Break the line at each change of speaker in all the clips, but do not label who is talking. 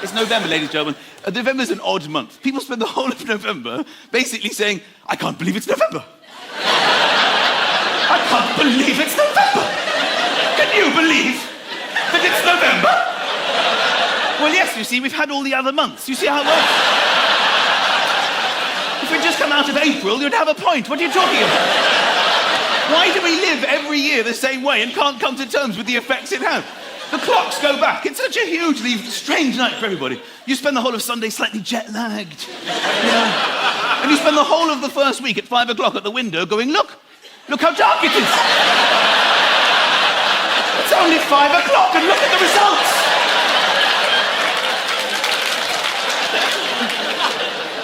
It's November, ladies and gentlemen. November's an odd month. People spend the whole of November basically saying, I can't believe it's November. I can't believe it's November. Can you believe that it's November? Well, yes, you see, we've had all the other months. You see how it works? If we'd just come out of April, you'd have a point. What are you talking about? Why do we live every year the same way and can't come to terms with the effects it has? The clocks go back. It's such a hugely strange night for everybody. You spend the whole of Sunday slightly jet-lagged. And you spend the whole of the first week at 5 o'clock at the window going, look how dark it is. It's only 5 o'clock and look at the results.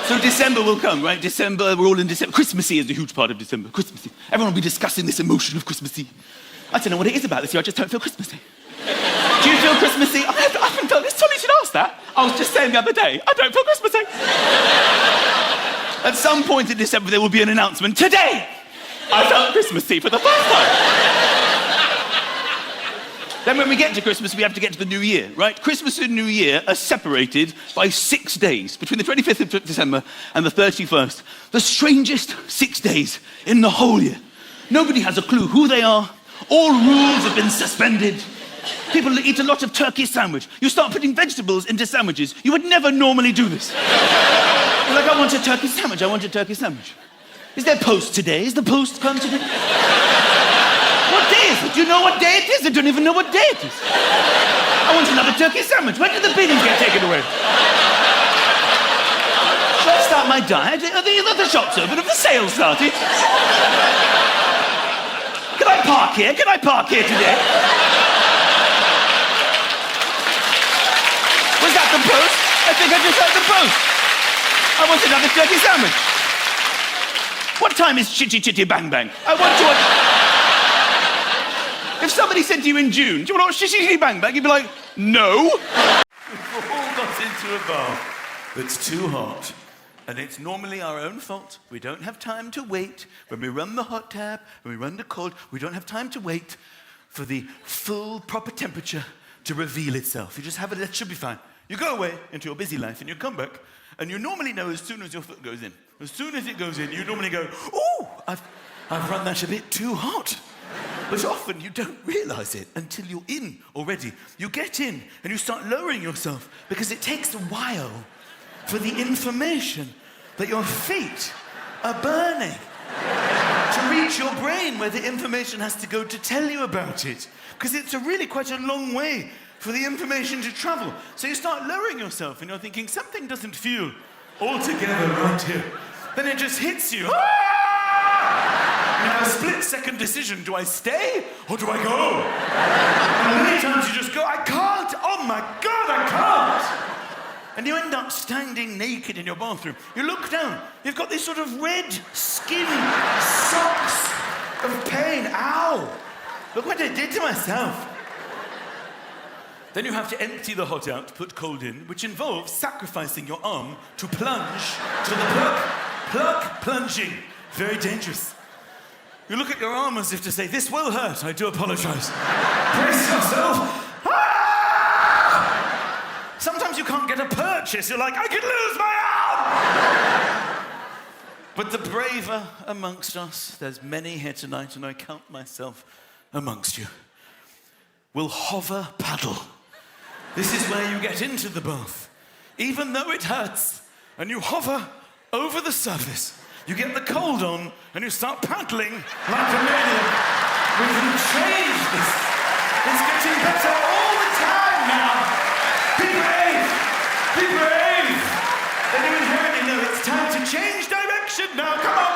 So December will come, right? December, we're all in December. Christmassy is a huge part of December. Christmassy. Everyone will be discussing this emotion of Christmassy. I don't know what it is about this year, I just don't feel Christmassy. Do you feel Christmassy? I haven't felt this. Somebody should ask that. I was just saying the other day, I don't feel Christmassy. At some point in December, there will be an announcement. Today, I felt Christmassy for the first time. Then when we get to Christmas, we have to get to the New Year, right? Christmas and New Year are separated by 6 days, between the 25th of December and the 31st. The strangest 6 days in the whole year. Nobody has a clue who they are. All rules have been suspended. People eat a lot of turkey sandwich. You start putting vegetables into sandwiches. You would never normally do this. You're like, I want a turkey sandwich. I want a turkey sandwich. Is there post today? Is the post come today? What day is it? Do you know what day it is? I don't even know what day it is. I want another turkey sandwich. When did the bins get taken away? Should I start my diet? Are the shops open? Have the sales started? Can I park here? Can I park here today? Was that the post? I think I just heard the post. I want another turkey sandwich. What time is chitty chitty bang bang? I want to watch... If somebody said to you in June, do you want to watch chitty chitty bang bang? You'd be like, no. We've all got into a bath that's too hot. And it's normally our own fault. We don't have time to wait. When we run the hot tap, when we run the cold, we don't have time to wait for the full, proper temperature to reveal itself. You just have it, that should be fine. You go away into your busy life and you come back, and you normally know as soon as your foot goes in. As soon as it goes in, you normally go, ooh, I've run that a bit too hot. But often you don't realise it until you're in already. You get in and you start lowering yourself because it takes a while for the information that your feet are burning to reach your brain where the information has to go to tell you about it. Because it's really quite a long way for the information to travel. So you start lowering yourself and you're thinking, something doesn't feel altogether right here. Then it just hits you. Ah! You have a split-second decision. Do I stay or do I go? And many times you just go, I can't. Oh my God, I can't. And you end up standing naked in your bathroom. You look down, you've got this sort of red skin socks of pain. Ow! Look what I did to myself. Then you have to empty the hot out, put cold in, which involves sacrificing your arm to plunge to the plug. Plug plunging. Very dangerous. You look at your arm as if to say, this will hurt, I do apologize. Brace yourself. Sometimes you can't get a purchase. You're like, I could lose my arm! But the braver amongst us, there's many here tonight, and I count myself amongst you, will hover paddle. This is where you get into the bath. Even though it hurts, and you hover over the surface, you get the cold on, and you start paddling like a maniac. We can change this. It's getting better all the time now. Be brave! Be brave! Then you inherently know it's time to change direction now. Come on!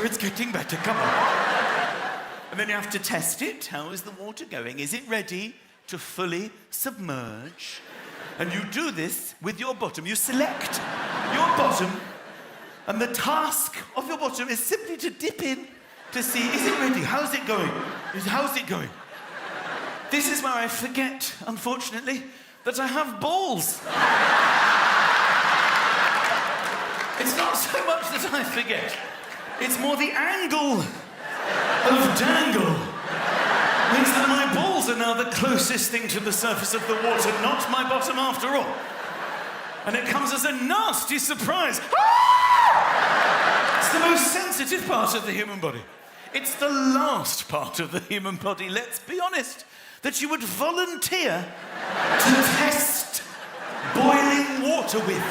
It's getting better. Come on. And then you have to test it. How is the water going? Is it ready to fully submerge? And you do this with your bottom. You select your bottom, and the task of your bottom is simply to dip in to see, is it ready? How's it going? How's it going? This is where I forget, unfortunately, that I have balls. It's not so much that I forget. It's more the angle of dangle means that my balls are now the closest thing to the surface of the water, not my bottom after all. And it comes as a nasty surprise. It's the most sensitive part of the human body. It's the last part of the human body, let's be honest, that you would volunteer to test boiling water with.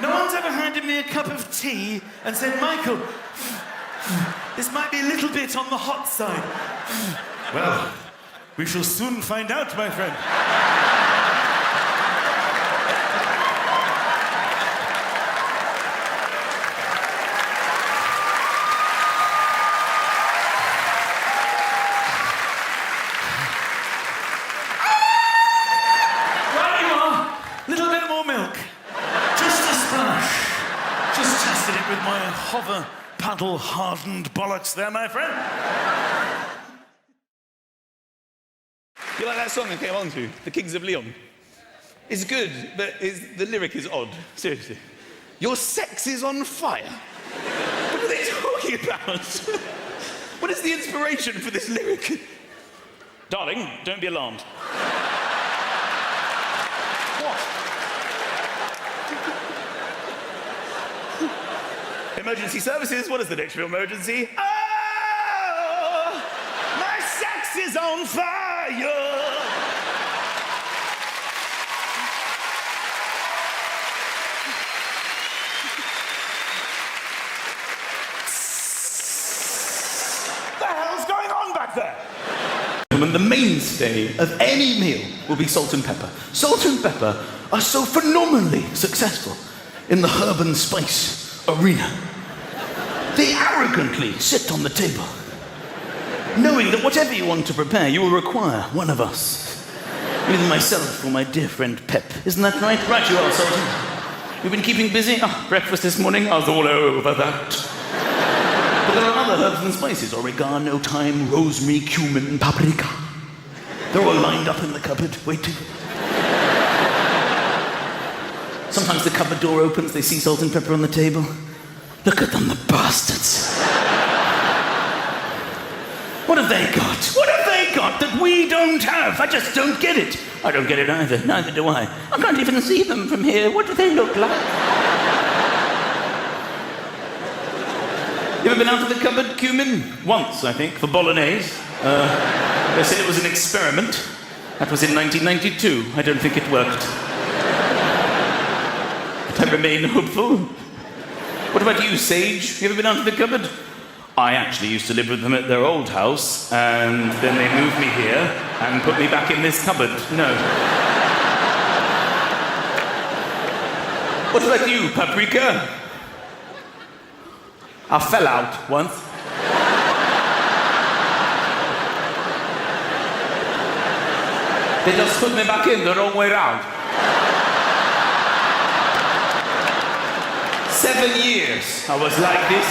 No one's ever handed me a cup of tea and said, Michael, this might be a little bit on the hot side. Well, we shall soon find out, my friend. Right you are. Little bit more milk. Just a splash. Just tested it with my hover paddle hardened bollocks there, my friend.
You like that song I came on to, The Kings of Leon? It's good, but the lyric is odd. Seriously. Your sex is on fire? What are they talking about? What is the inspiration for this lyric? Darling, don't be alarmed. What? Emergency services, what is the next real emergency? Oh! My sex is on fire! What the hell's going on back there? And the mainstay of any meal will be salt and pepper. Salt and pepper are so phenomenally successful in the herb and spice arena. They arrogantly sit on the table, knowing that whatever you want to prepare, you will require one of us. Either myself or my dear friend Pep. Isn't that right? Right you are, Sultan. You've been keeping busy? Oh, breakfast this morning, I was all over that. But there are other herbs and spices, oregano, thyme, rosemary, cumin, paprika. They're all lined up in the cupboard, waiting. Sometimes the cupboard door opens, they see salt and pepper on the table. Look at them, the bastards. What have they got? What have they got that we don't have? I just don't get it. I don't get it either, neither do I. I can't even see them from here. What do they look like? You ever been out of the cupboard, cumin? Once, I think, for bolognese. They said it was an experiment. That was in 1992. I don't think it worked. But I remain hopeful. What about you, Sage? You ever been out of the cupboard? I actually used to live with them at their old house, and then they moved me here and put me back in this cupboard. No. What about you, Paprika? I fell out once. They just put me back in the wrong way round. 7 years I was like this.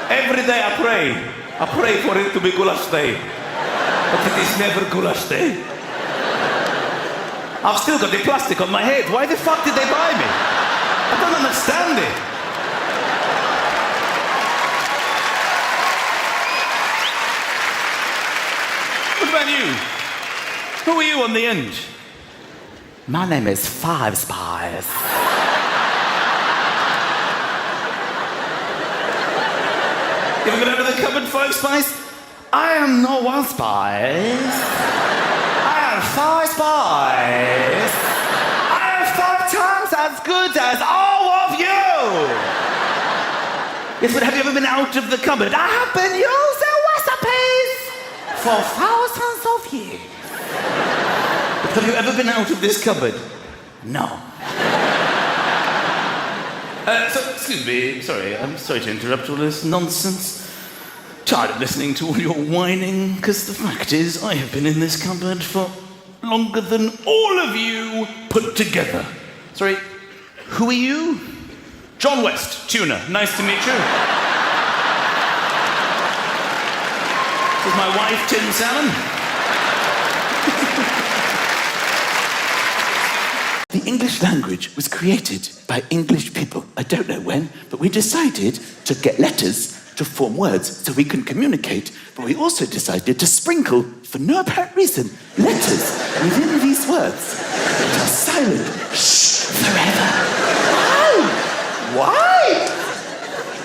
Every day I pray for it to be goulash day. But it is never goulash day. I've still got the plastic on my head. Why the fuck did they buy me? I don't understand it. What about you? Who are you on the end? My name is Five Spies. You ever been out of the cupboard, Five Spies? I am no one spies. I am Five Spies. I am 5 times as good as all of you. Yes, but have you ever been out of the cupboard? I have been using recipes for thousands of years. But have you ever been out of this cupboard? No. Excuse me, I'm sorry to interrupt all this nonsense. Tired of listening to all your whining, because the fact is, I have been in this cupboard for longer than all of you put together. Sorry, who are you? John West, tuna. Nice to meet you. This is my wife, Tim Salmon. The English language was created by English people. I don't know when, but we decided to get letters to form words so we can communicate, but we also decided to sprinkle, for no apparent reason, letters within these words that are silent. Shh, forever. Why?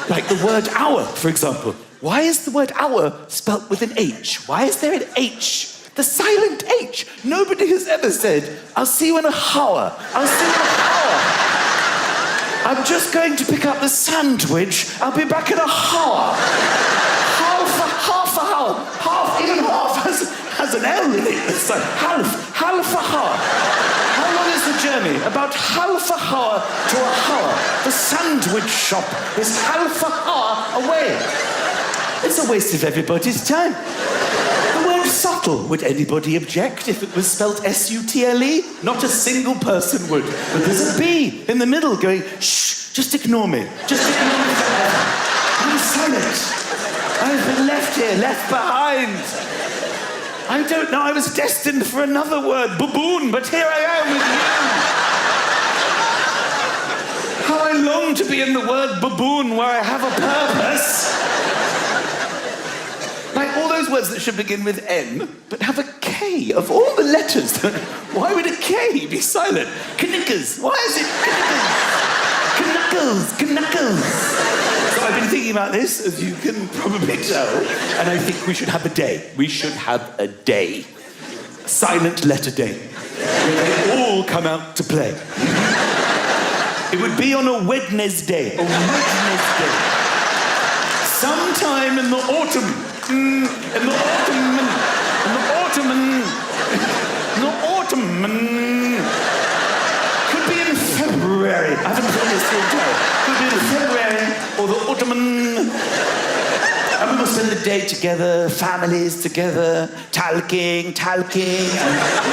Like the word hour, for example. Why is the word hour spelt with an H? Why is there an H? The silent H. Nobody has ever said, I'll see you in a hour. I'll see you in a hour. I'm just going to pick up the sandwich. I'll be back in a hour. Half a hour. Even half has an L in it. It's like half a hour. How long is the journey? About half a hour to a hour. The sandwich shop is half a hour away. It's a waste of everybody's time. The word subtle, would anybody object if it was spelt S-U-T-L-E? Not a single person would. But there's a B in the middle going, shh, just ignore me. Just ignore me forever. I'm silent. I've been left here, left behind. I don't know, I was destined for another word, baboon, but here I am with you. How I long to be in the word baboon where I have a purpose. Like all those words that should begin with N, but have a K of all the letters. Why would a K be silent? Knickers. Why is it knuckles? So I've been thinking about this, as you can probably tell, and I think we should have a day. We should have a day. A silent letter day. Where they all come out to play. It would be on a Wednesday. A Wednesday. Sometime in the autumn. In the autumn. Could be in February. I haven't put this through time. Could be in February or the autumn. And we will spend the day together, families together, talking, and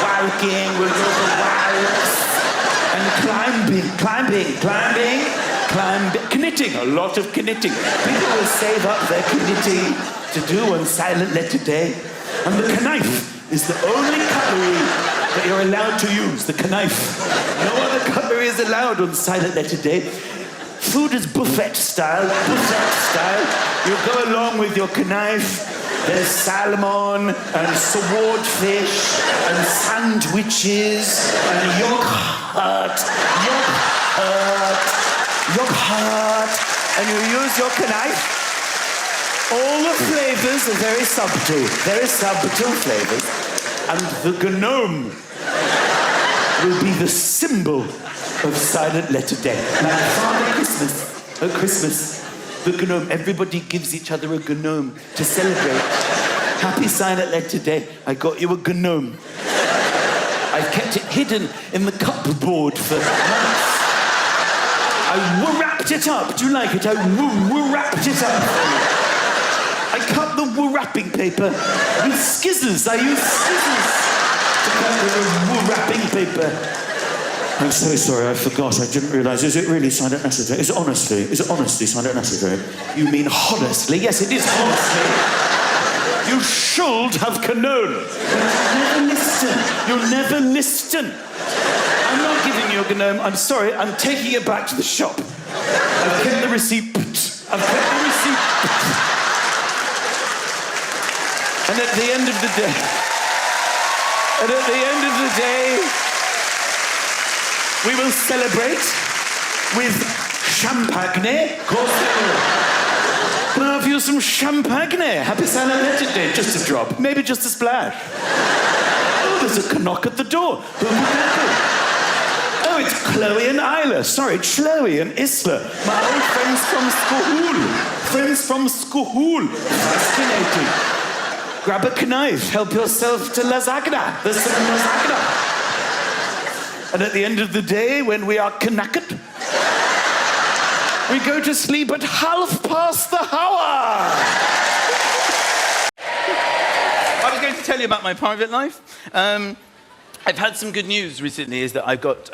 walking. We'll go for walks. And climbing. Knitting, a lot of knitting. People will save up their knitting to do on Silent Letter Day. And the knife is the only cutlery that you're allowed to use, the knife. No other cutlery is allowed on Silent Letter Day. Food is buffet style. You go along with your knife. There's salmon and swordfish and sandwiches and yogurt. And you use your knife. All the flavors are very subtle flavors. And the gnome will be the symbol of Silent Letter Day. Like Father Christmas, at Christmas, the gnome, everybody gives each other a gnome to celebrate. Happy Silent Letter Day, I got you a gnome. I've kept it hidden in the cupboard for months. I wrapped it up. Do you like it? I wrapped it up. I cut the wrapping paper with scissors. I used scissors to cut the wrapping paper. I'm so sorry, I forgot. I didn't realise. Is it really Silent Letter Day? Is it honestly Silent Letter Day? You mean honestly? Yes, it is honestly. You should have known. You'll never listen. I'm not giving you a gnome. I'm sorry. I'm taking it back to the shop. I've kept the receipt. And at the end of the day, we will celebrate with champagne. Of course we will. Can I have you some champagne? Happy Silent Letter Day. Just a drop. Maybe just a splash. Oh, there's a knock at the door. Oh, it's Chloe and Isla. Sorry, Chloe and Isla. My old friends from school. Fascinating. Grab a knife. Help yourself to lasagna. There's some lasagna. And at the end of the day, when we are knackered, we go to sleep at 1:30. I was going to tell you about my private life. I've had some good news recently, is that I've got...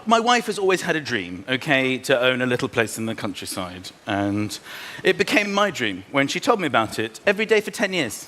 my wife has always had a dream, okay, to own a little place in the countryside. And it became my dream when she told me about it every day for 10 years.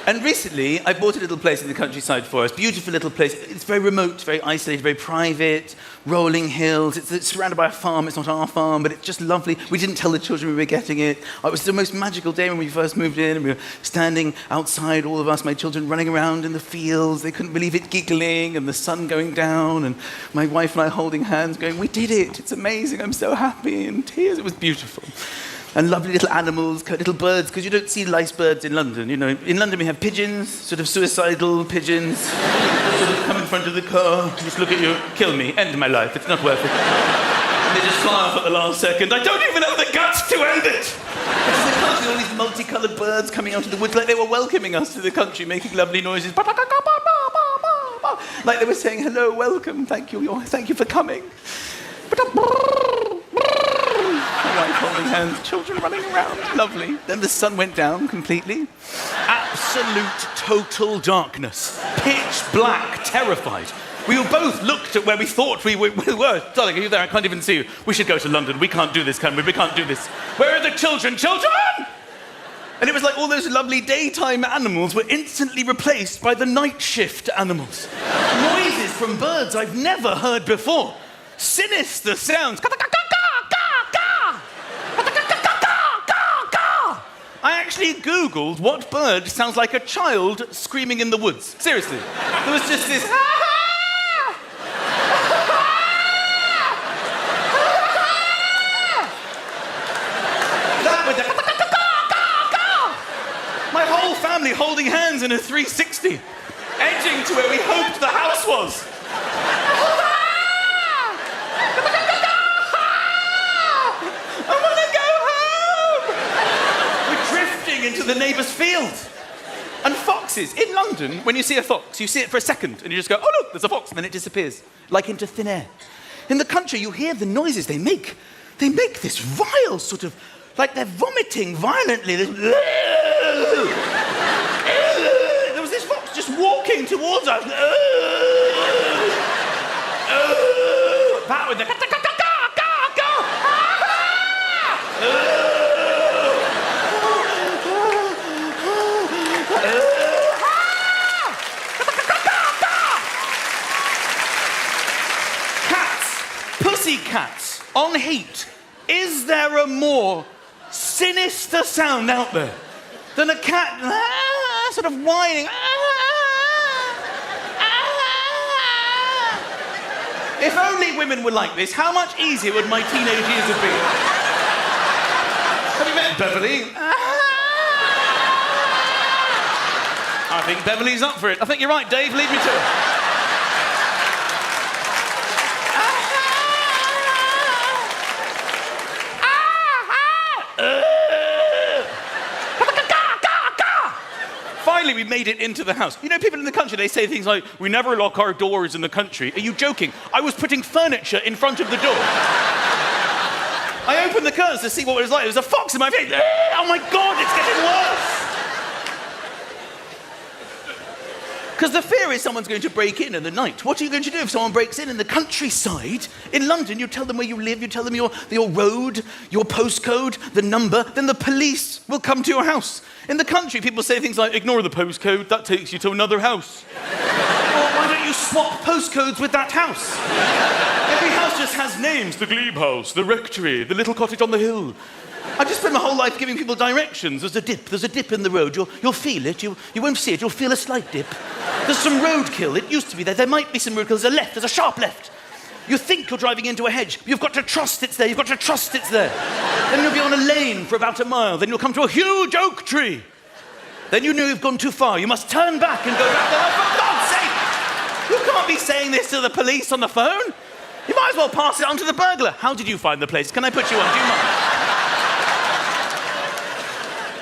And recently, I bought a little place in the countryside for us. Beautiful little place. It's very remote, very isolated, very private, rolling hills. It's surrounded by a farm. It's not our farm, but it's just lovely. We didn't tell the children we were getting it. It was the most magical day when we first moved in, and we were standing outside, all of us, my children running around in the fields. They couldn't believe it, giggling, and the sun going down, and my wife and I holding hands, going, "We did it. It's amazing. I'm so happy." And tears. It was beautiful. And lovely little animals, little birds, because you don't see nice birds in London. You know, in London we have pigeons, sort of suicidal pigeons, sort of come in front of the car, just look at you, kill me, end my life, it's not worth it. And they just fly off at the last second. I don't even have the guts to end it. All these multicoloured birds coming out of the woods, like they were welcoming us to the country, making lovely noises. Like they were saying, hello, welcome, thank you for coming. Wife holding hands, children running around, lovely. Then the sun went down completely. Absolute total darkness. Pitch black, terrified. We all both looked at where we thought we were. Darling, are you there? I can't even see you. We should go to London. We can't do this, can we? We can't do this. Where are the children? Children! And it was like all those lovely daytime animals were instantly replaced by the night shift animals. Noises from birds I've never heard before. Sinister sounds. I actually Googled what bird sounds like a child screaming in the woods. Seriously. There was just this... That with the... My whole family holding hands in a 360, edging to where we hoped the house was. Into the neighbour's field. And foxes. In London, when you see a fox, you see it for a second and you just go, oh look, there's a fox, and then it disappears, like into thin air. In the country, you hear the noises they make. They make this vile sort of, like they're vomiting violently. There was this fox just walking towards us. That with the... Cats on heat. Is there a more sinister sound out there than a cat sort of whining? If only women were like this, how much easier would my teenage years have been? Have you met Beverly? I think Beverly's up for it. I think you're right, Dave. Leave me to it. Finally, we made it into the house. You know, people in the country, they say things like, we never lock our doors in the country. Are you joking? I was putting furniture in front of the door. I opened the curtains to see what it was like. There was a fox in my face. Oh my God, it's getting worse. Because the fear is someone's going to break in the night. What are you going to do if someone breaks in the countryside? In London, you tell them where you live, you tell them your road, your postcode, the number, then the police will come to your house. In the country, people say things like, ignore the postcode, that takes you to another house. Or why don't you swap postcodes with that house? Every house just has names. The glebe house, the rectory, the little cottage on the hill. I just spent my whole life giving people directions. There's a dip in the road. You'll feel it. You won't see it. You'll feel a slight dip. There's some roadkill. It used to be there. There might be some roadkill. There's a left. There's a sharp left. You think you're driving into a hedge. You've got to trust it's there. You've got to trust it's there. Then you'll be on a lane for about a mile. Then you'll come to a huge oak tree. Then you know you've gone too far. You must turn back and go back there. For God's sake! You can't be saying this to the police on the phone. You might as well pass it on to the burglar. How did you find the place? Can I put you on? Do you mind?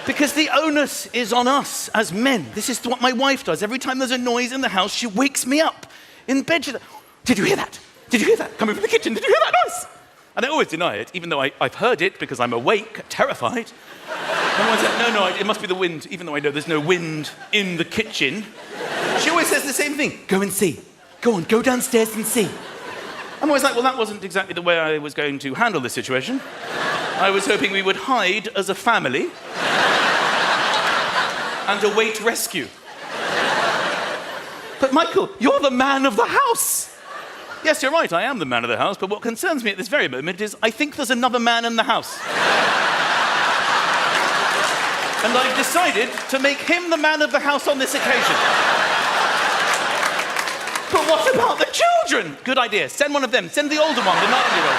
Because the onus is on us as men. This is what my wife does. Every time there's a noise in the house, she wakes me up. In bed, she's like, did you hear that? Did you hear that? Coming from the kitchen, did you hear that noise? And I always deny it, even though I've heard it because I'm awake, terrified. And I said, no, it must be the wind, even though I know there's no wind in the kitchen. She always says the same thing. Go and see. Go on, go downstairs and see. I'm always like, well, that wasn't exactly the way I was going to handle this situation. I was hoping we would hide as a family. and a weight rescue. But Michael, you're the man of the house. Yes, you're right, I am the man of the house, but what concerns me at this very moment is I think there's another man in the house. And I've decided to make him the man of the house on this occasion. But what about the children? Good idea. Send one of them. Send the older one, the 9-year-old.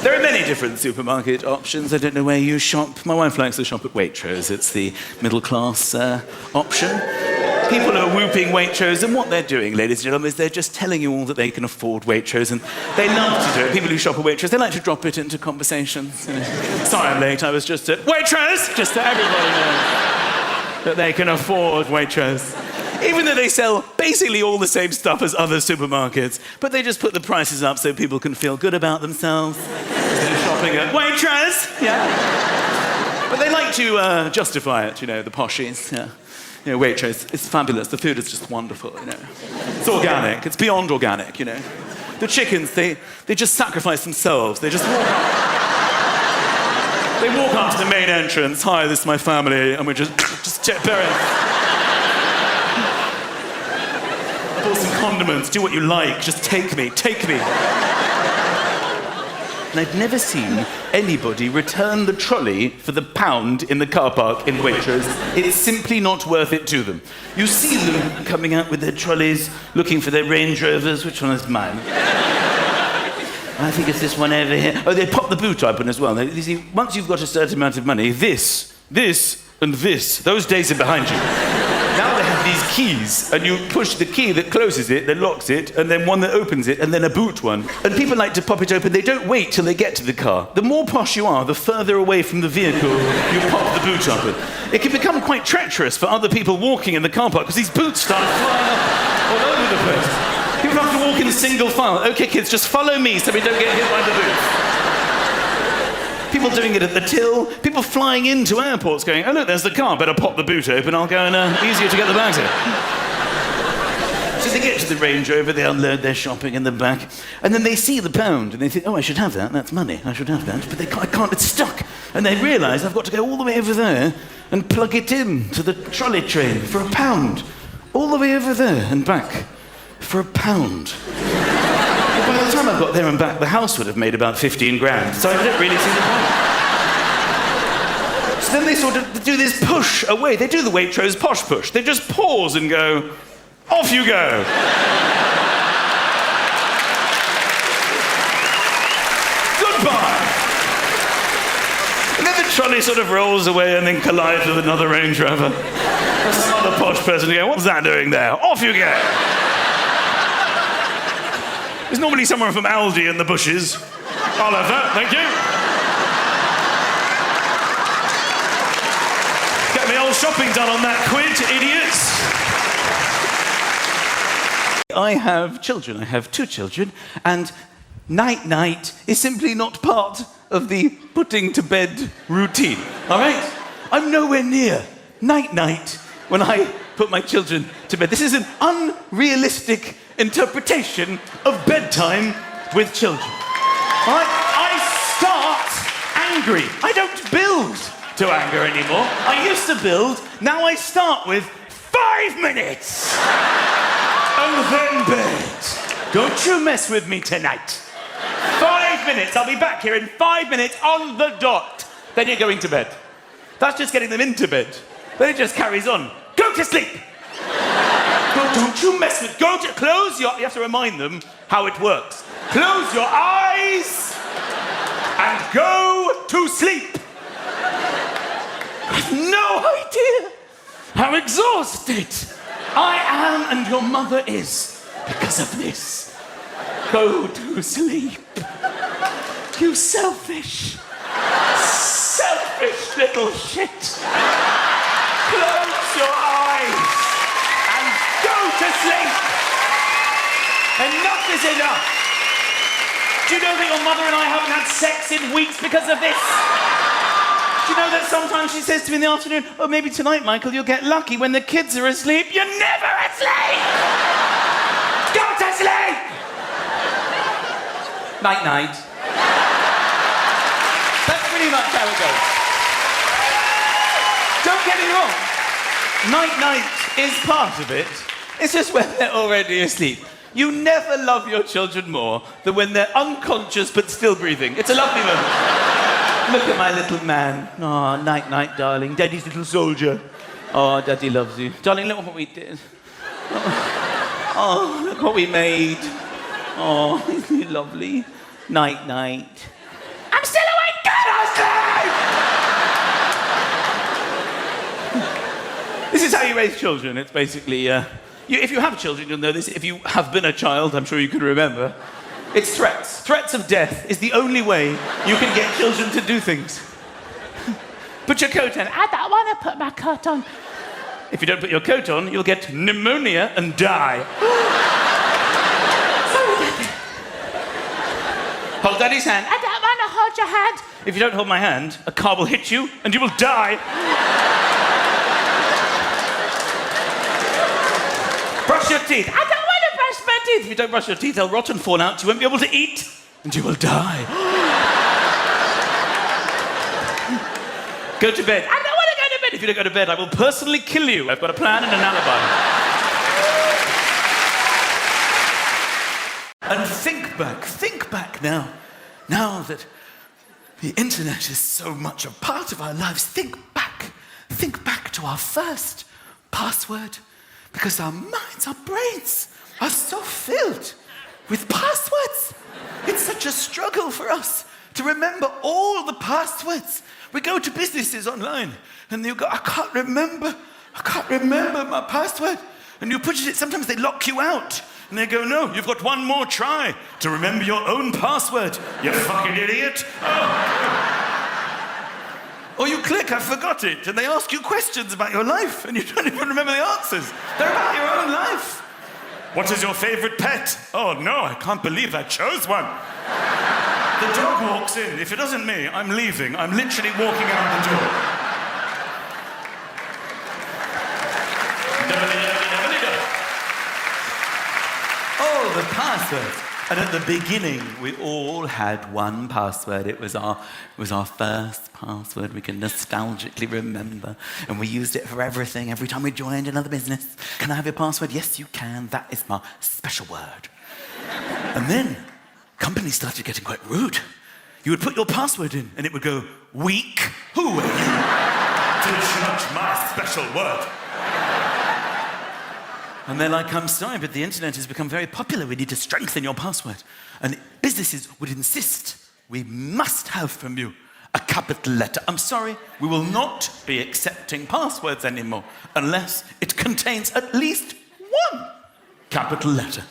There are many different supermarket options. I don't know where you shop. My wife likes to shop at Waitrose. It's the middle-class option. People are whooping Waitrose, and what they're doing, ladies and gentlemen, is they're just telling you all that they can afford Waitrose, and they love to do it. People who shop at Waitrose, they like to drop it into conversations. Sorry I'm late, I was just at Waitrose, just so everybody knows that they can afford Waitrose. Even though they sell basically all the same stuff as other supermarkets, but they just put the prices up so people can feel good about themselves instead of shopping at Waitrose. Yeah. But they like to justify it, you know, the poshies. Yeah. You know, Waitrose, it's fabulous. The food is just wonderful, you know. It's organic. It's beyond organic, you know. The chickens, they just sacrifice themselves. They just walk up. They walk up to the main entrance. Hi, this is my family, and we just check parents. Pour some condiments. Do what you like. Just take me. Take me. And I've never seen anybody return the trolley for the pound in the car park in Waitrose. It's simply not worth it to them. You see them coming out with their trolleys, looking for their Range Rovers. Which one is mine? I think it's this one over here. Oh, they pop the boot open as well. You see, once you've got a certain amount of money, this, and this, those days are behind you. Now they have these keys, and you push the key that closes it, that locks it, and then one that opens it, and then a boot one. And people like to pop it open. They don't wait till they get to the car. The more posh you are, the further away from the vehicle you pop the boot open. It can become quite treacherous for other people walking in the car park, because these boots start flying up all over the place. People have to walk in single file. Okay, kids, just follow me so we don't get hit by the boots. People doing it at the till, people flying into airports going, oh look, there's the car, better pop the boot open, I'll go and easier to get the bags in. So they get to the Range Rover, they unload their shopping in the back, and then they see the pound, and they think, oh, I should have that, that's money, I should have that, but I can't, it's stuck. And they realise I've got to go all the way over there and plug it in to the trolley train for £1. All the way over there and back for £1. By the time I got there and back, the house would have made about 15 grand, so I didn't really see the point. So then they sort of do this push away. They do the Waitrose posh push. They just pause and go, off you go. Goodbye. And then the trolley sort of rolls away and then collides with another Range Rover. There's some other posh person going, what's that doing there? Off you go. There's normally someone from Aldi in the bushes. I'll have that, thank you. Get my old shopping done on that quid, idiots. I have children. I have 2 children, and night-night is simply not part of the putting to bed routine, all right? I'm nowhere near night-night when I put my children to bed. This is an unrealistic interpretation of bedtime with children. All right? I start angry. I don't build to anger anymore. I used to build, now I start with 5 minutes. And then bed. Don't you mess with me tonight. 5 minutes. I'll be back here in 5 minutes on the dot. Then you're going to bed. That's just getting them into bed. Then it just carries on. Go to sleep. Don't you mess with... Close your... You have to remind them how it works. Close your eyes and go to sleep. I've no idea how exhausted I am and your mother is because of this. Go to sleep. You selfish little shit. Close your eyes. Go to sleep! Enough is enough! Do you know that your mother and I haven't had sex in weeks because of this? Do you know that sometimes she says to me in the afternoon, oh, maybe tonight, Michael, you'll get lucky when the kids are asleep. You're never asleep! Go to sleep! Night-night. That's pretty much how it goes. Don't get me wrong. Night-night is part of it. It's just when they're already asleep. You never love your children more than when they're unconscious but still breathing. It's a lovely moment. Look at my little man. Oh, night-night, darling. Daddy's little soldier. Oh, Daddy loves you. Darling, look what we did. Oh, look what we made. Oh, isn't it lovely? Night-night. I'm still awake, get asleep! This is how you raise children. It's basically, if you have children, you'll know this. If you have been a child, I'm sure you can remember. It's threats. Threats of death is the only way you can get children to do things. Put your coat on. I don't want to put my coat on. If you don't put your coat on, you'll get pneumonia and die. Sorry, Daddy. Hold Daddy's hand. I don't want to hold your hand. If you don't hold my hand, a car will hit you and you will die. Brush your teeth. I don't want to brush my teeth. If you don't brush your teeth, they'll rot and fall out. You won't be able to eat and you will die. Go to bed. I don't want to go to bed. If you don't go to bed, I will personally kill you. I've got a plan and an alibi. And think back now. Now that the internet is so much a part of our lives, think back to our first password. Because our minds, our brains are so filled with passwords. It's such a struggle for us to remember all the passwords. We go to businesses online and you go, I can't remember my password. And you put it, sometimes they lock you out. And they go, no, you've got one more try to remember your own password, you fucking idiot. Oh. Or you click, I forgot it, and they ask you questions about your life, and you don't even remember the answers. They're about your own life. What is your favorite pet? Oh no, I can't believe I chose one. The dog walks in. If it isn't me, I'm leaving. I'm literally walking out the door. Oh, the password. And at the beginning, we all had one password. It was our first password we can nostalgically remember. And we used it for everything, every time we joined another business. Can I have your password? Yes, you can. That is my special word. And then companies started getting quite rude. You would put your password in, and it would go, weak. Who are you to judge my special word? And they're like, I'm sorry, but the internet has become very popular. We need to strengthen your password. And businesses would insist, we must have from you a capital letter. I'm sorry, we will not be accepting passwords anymore unless it contains at least one capital letter.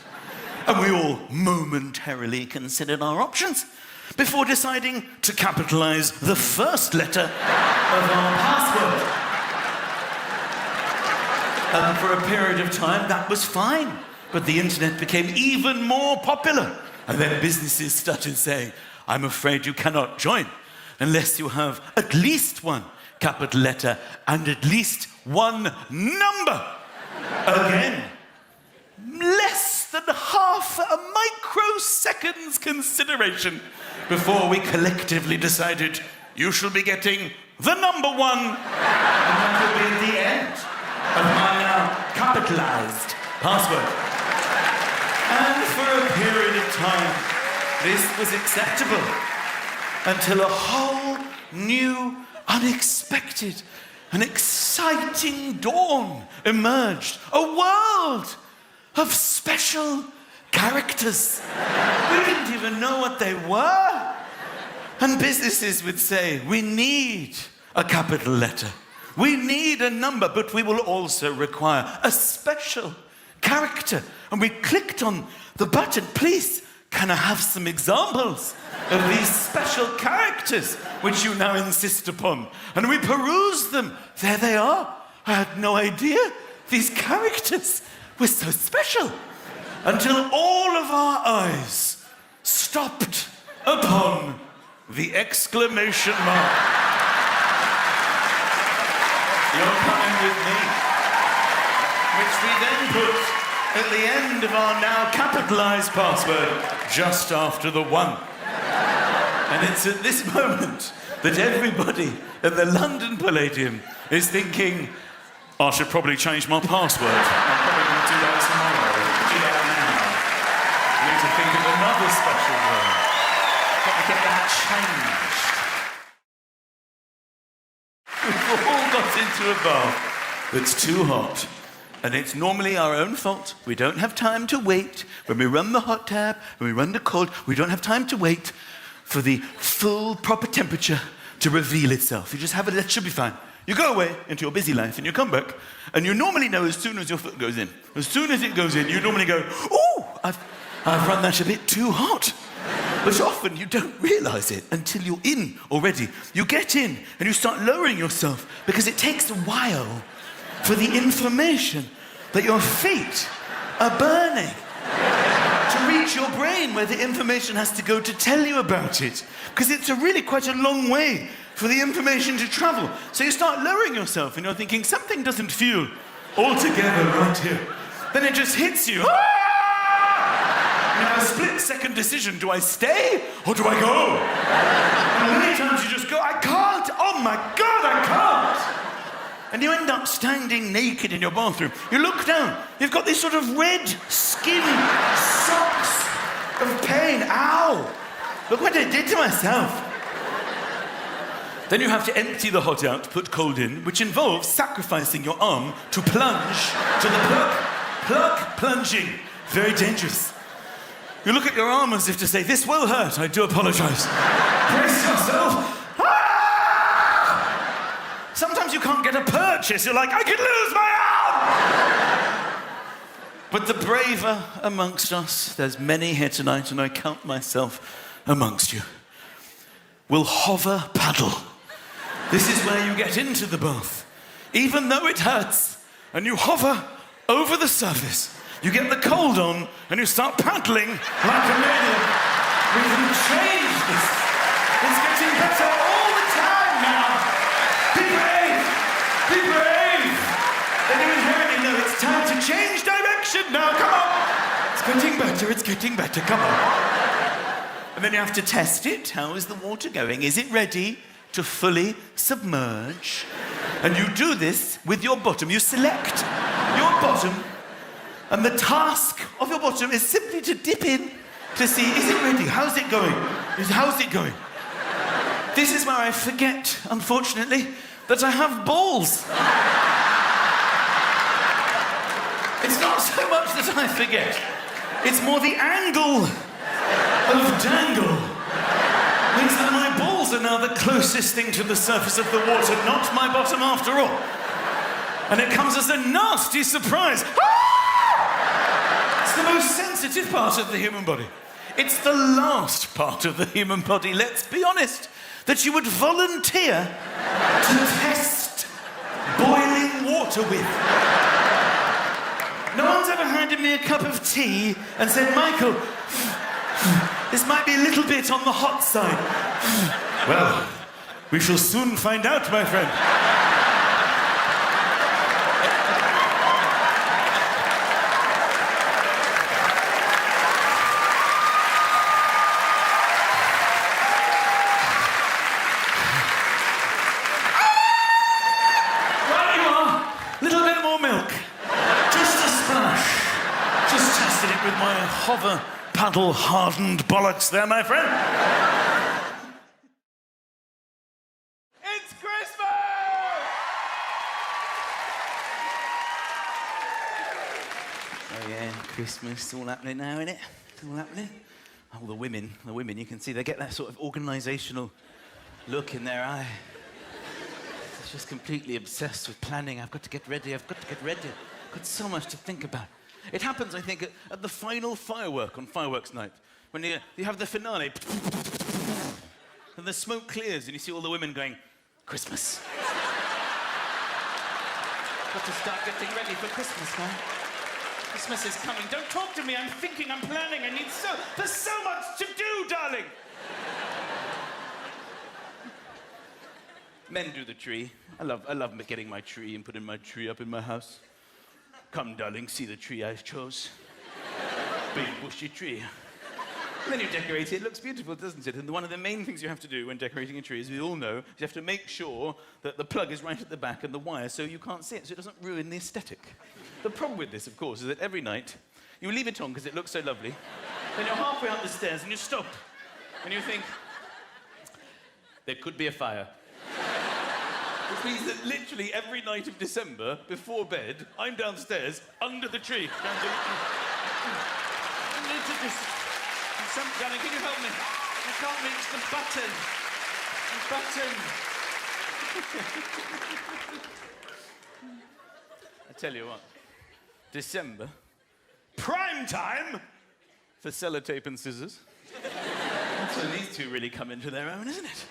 And we all momentarily considered our options before deciding to capitalize the first letter of our password. And for a period of time, that was fine. But the internet became even more popular. And then businesses started saying, I'm afraid you cannot join unless you have at least one capital letter and at least one number. Again, less than half a microsecond's consideration before we collectively decided, you shall be getting the number one. And that will be the end of my now capitalized password. And for a period of time, this was acceptable until a whole new, unexpected, and exciting dawn emerged. A world of special characters. We didn't even know what they were. And businesses would say, we need a capital letter. We need a number, but we will also require a special character. And we clicked on the button, please, can I have some examples of these special characters which you now insist upon? And we perused them. There they are. I had no idea these characters were so special until all of our eyes stopped upon the exclamation mark. You're coming with me. Which we then put at the end of our now capitalized password, just after the one. And it's at this moment that everybody at the London Palladium
is thinking, I should probably change my password. I'm probably going to do that tomorrow. Do that now. I need to think of another special word. Got to get that changed. We've all got into a bath that's too hot. And it's normally our own fault. We don't have time to wait. When we run the hot tap, when we run the cold, we don't have time to wait for the full, proper temperature to reveal itself. You just have it, that should be fine. You go away into your busy life and you come back, and you normally know as soon as your foot goes in. As soon as it goes in, you normally go, oh, I've run that a bit too hot. But often you don't realise it until you're in already. You get in and you start lowering yourself because it takes a while for the information that your feet are burning to reach your brain, where the information has to go to tell you about it. Because it's really quite a long way for the information to travel. So you start lowering yourself and you're thinking, something doesn't feel altogether right here. Then it just hits you. Ah! You have a split-second decision. Do I stay or do I go? And many times you just go, I can't. Oh my God, I can't. And you end up standing naked in your bathroom. You look down, you've got these sort of red skin socks of pain. Ow! Look what I did to myself. Then you have to empty the hot out, put cold in, which involves sacrificing your arm to plunge to the plug plunging. Very dangerous. You look at your arm as if to say, this will hurt, I do apologize. Brace yourself. Sometimes you can't get a purchase. You're like, I could lose my arm! But the braver amongst us, there's many here tonight, and I count myself amongst you, will hover paddle. This is where you get into the bath. Even though it hurts, and you hover over the surface, you get the cold on, and you start paddling like a maniac. We can change this. It's getting better all the time now. Be brave! Be brave! Then you inherently know it's time to change direction now. Come on! It's getting better. Come on. And then you have to test it. How is the water going? Is it ready to fully submerge? And you do this with your bottom. You select your bottom, and the task of your bottom is simply to dip in to see, is it ready? How's it going? How's it going? This is where I forget, unfortunately, that I have balls. It's not so much that I forget. It's more the angle of dangle means that my balls are now the closest thing to the surface of the water, not my bottom after all. And it comes as a nasty surprise. Ah! It's the most sensitive part of the human body. It's the last part of the human body, let's be honest, that you would volunteer to test boiling water with. No one's ever handed me a cup of tea and said, Michael, this might be a little bit on the hot side. Well, we shall soon find out, my friend. With my hover paddle hardened bollocks there, my friend. It's Christmas! Oh yeah, Christmas, it's all happening now, isn't it? It's all happening. Oh, the women, you can see they get that sort of organisational look in their eye. It's just completely obsessed with planning. I've got to get ready. I've got so much to think about. It happens, I think, at the final firework on fireworks night, when you have the finale, and the smoke clears, and you see all the women going, Christmas. Got to start getting ready for Christmas, man. Christmas is coming. Don't talk to me. I'm thinking, I'm planning. There's so much to do, darling. Men do the tree. I love getting my tree and putting my tree up in my house. Come, darling, see the tree I chose. Big bushy tree. And then you decorate it. It looks beautiful, doesn't it? And one of the main things you have to do when decorating a tree, as we all know, is you have to make sure that the plug is right at the back and the wire so you can't see it, so it doesn't ruin the aesthetic. The problem with this, of course, is that every night you leave it on because it looks so lovely. Then you're halfway up the stairs and you stop. And you think, there could be a fire. Which means that literally every night of December, before bed, I'm downstairs, under the tree. Darling, can you help me? I can't reach the button. I tell you what, December, prime time for sellotape and scissors. That's when these two really come into their own, isn't it?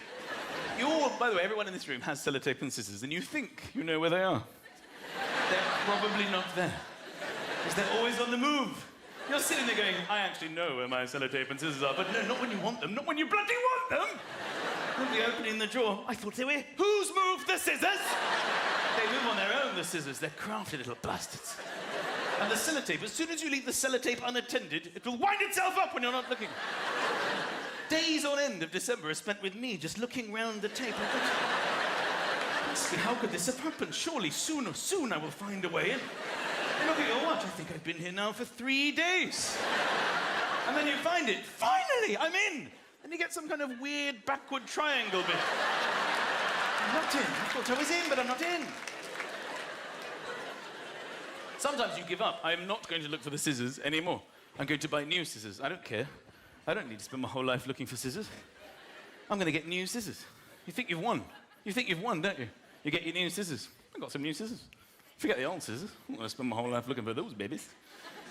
You all, by the way, everyone in this room has sellotape and scissors, and you think you know where they are. They're probably not there, because they're always on the move. You're sitting there going, I actually know where my sellotape and scissors are, but no, not when you want them, not when you bloody want them. You'll be opening the drawer. I thought they were, who's moved the scissors? They move on their own, the scissors. They're crafty little bastards. And the sellotape, as soon as you leave the sellotape unattended, it will wind itself up when you're not looking. Days on end of December are spent with me just looking round the tape. How could this have happened? Surely soon I will find a way in. And look at your watch. I think I've been here now for 3 days. And then you find it. Finally, I'm in. And you get some kind of weird backward triangle bit. I'm not in. I thought I was in, but I'm not in. Sometimes you give up. I'm not going to look for the scissors anymore. I'm going to buy new scissors. I don't care. I don't need to spend my whole life looking for scissors. I'm going to get new scissors. You think you've won. You think you've won, don't you? You get your new scissors. I've got some new scissors. Forget the old scissors. I'm going to spend my whole life looking for those babies.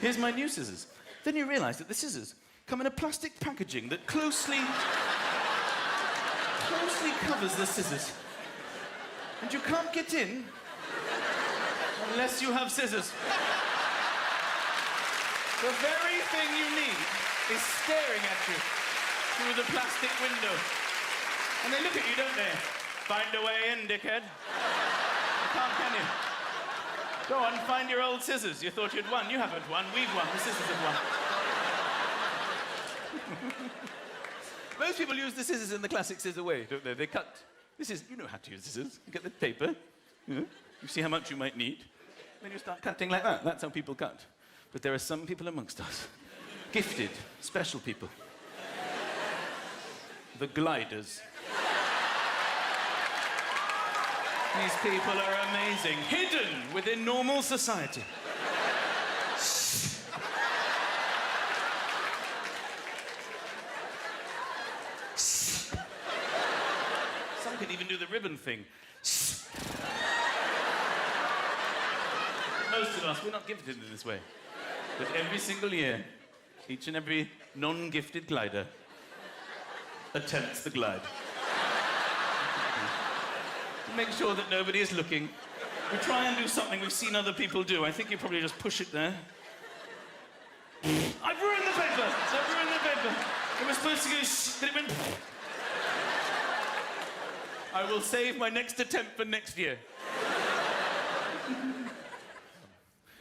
Here's my new scissors. Then you realise that the scissors come in a plastic packaging that closely covers the scissors. And you can't get in unless you have scissors. The very thing you need is staring at you through the plastic window. And they look at you, don't they? Find a way in, dickhead. You can't, can you? Go on, find your old scissors. You thought you'd won. You haven't won. We've won. The scissors have won. Most people use the scissors in the classic scissor way, don't they? They cut. You know how to use scissors. You get the paper. You see how much you might need. Then you start cutting like that. That's how people cut. But there are some people amongst us. Gifted, special people. The gliders. These people are amazing, hidden within normal society. Some can even do the ribbon thing. Most of us, we're not gifted in this way. But every single year, each and every non-gifted glider attempts the glide. Make sure that nobody is looking. We try and do something we've seen other people do. I think you probably just push it there. I've ruined the paper! I've ruined the paper! It was supposed to go then it went I will save my next attempt for next year.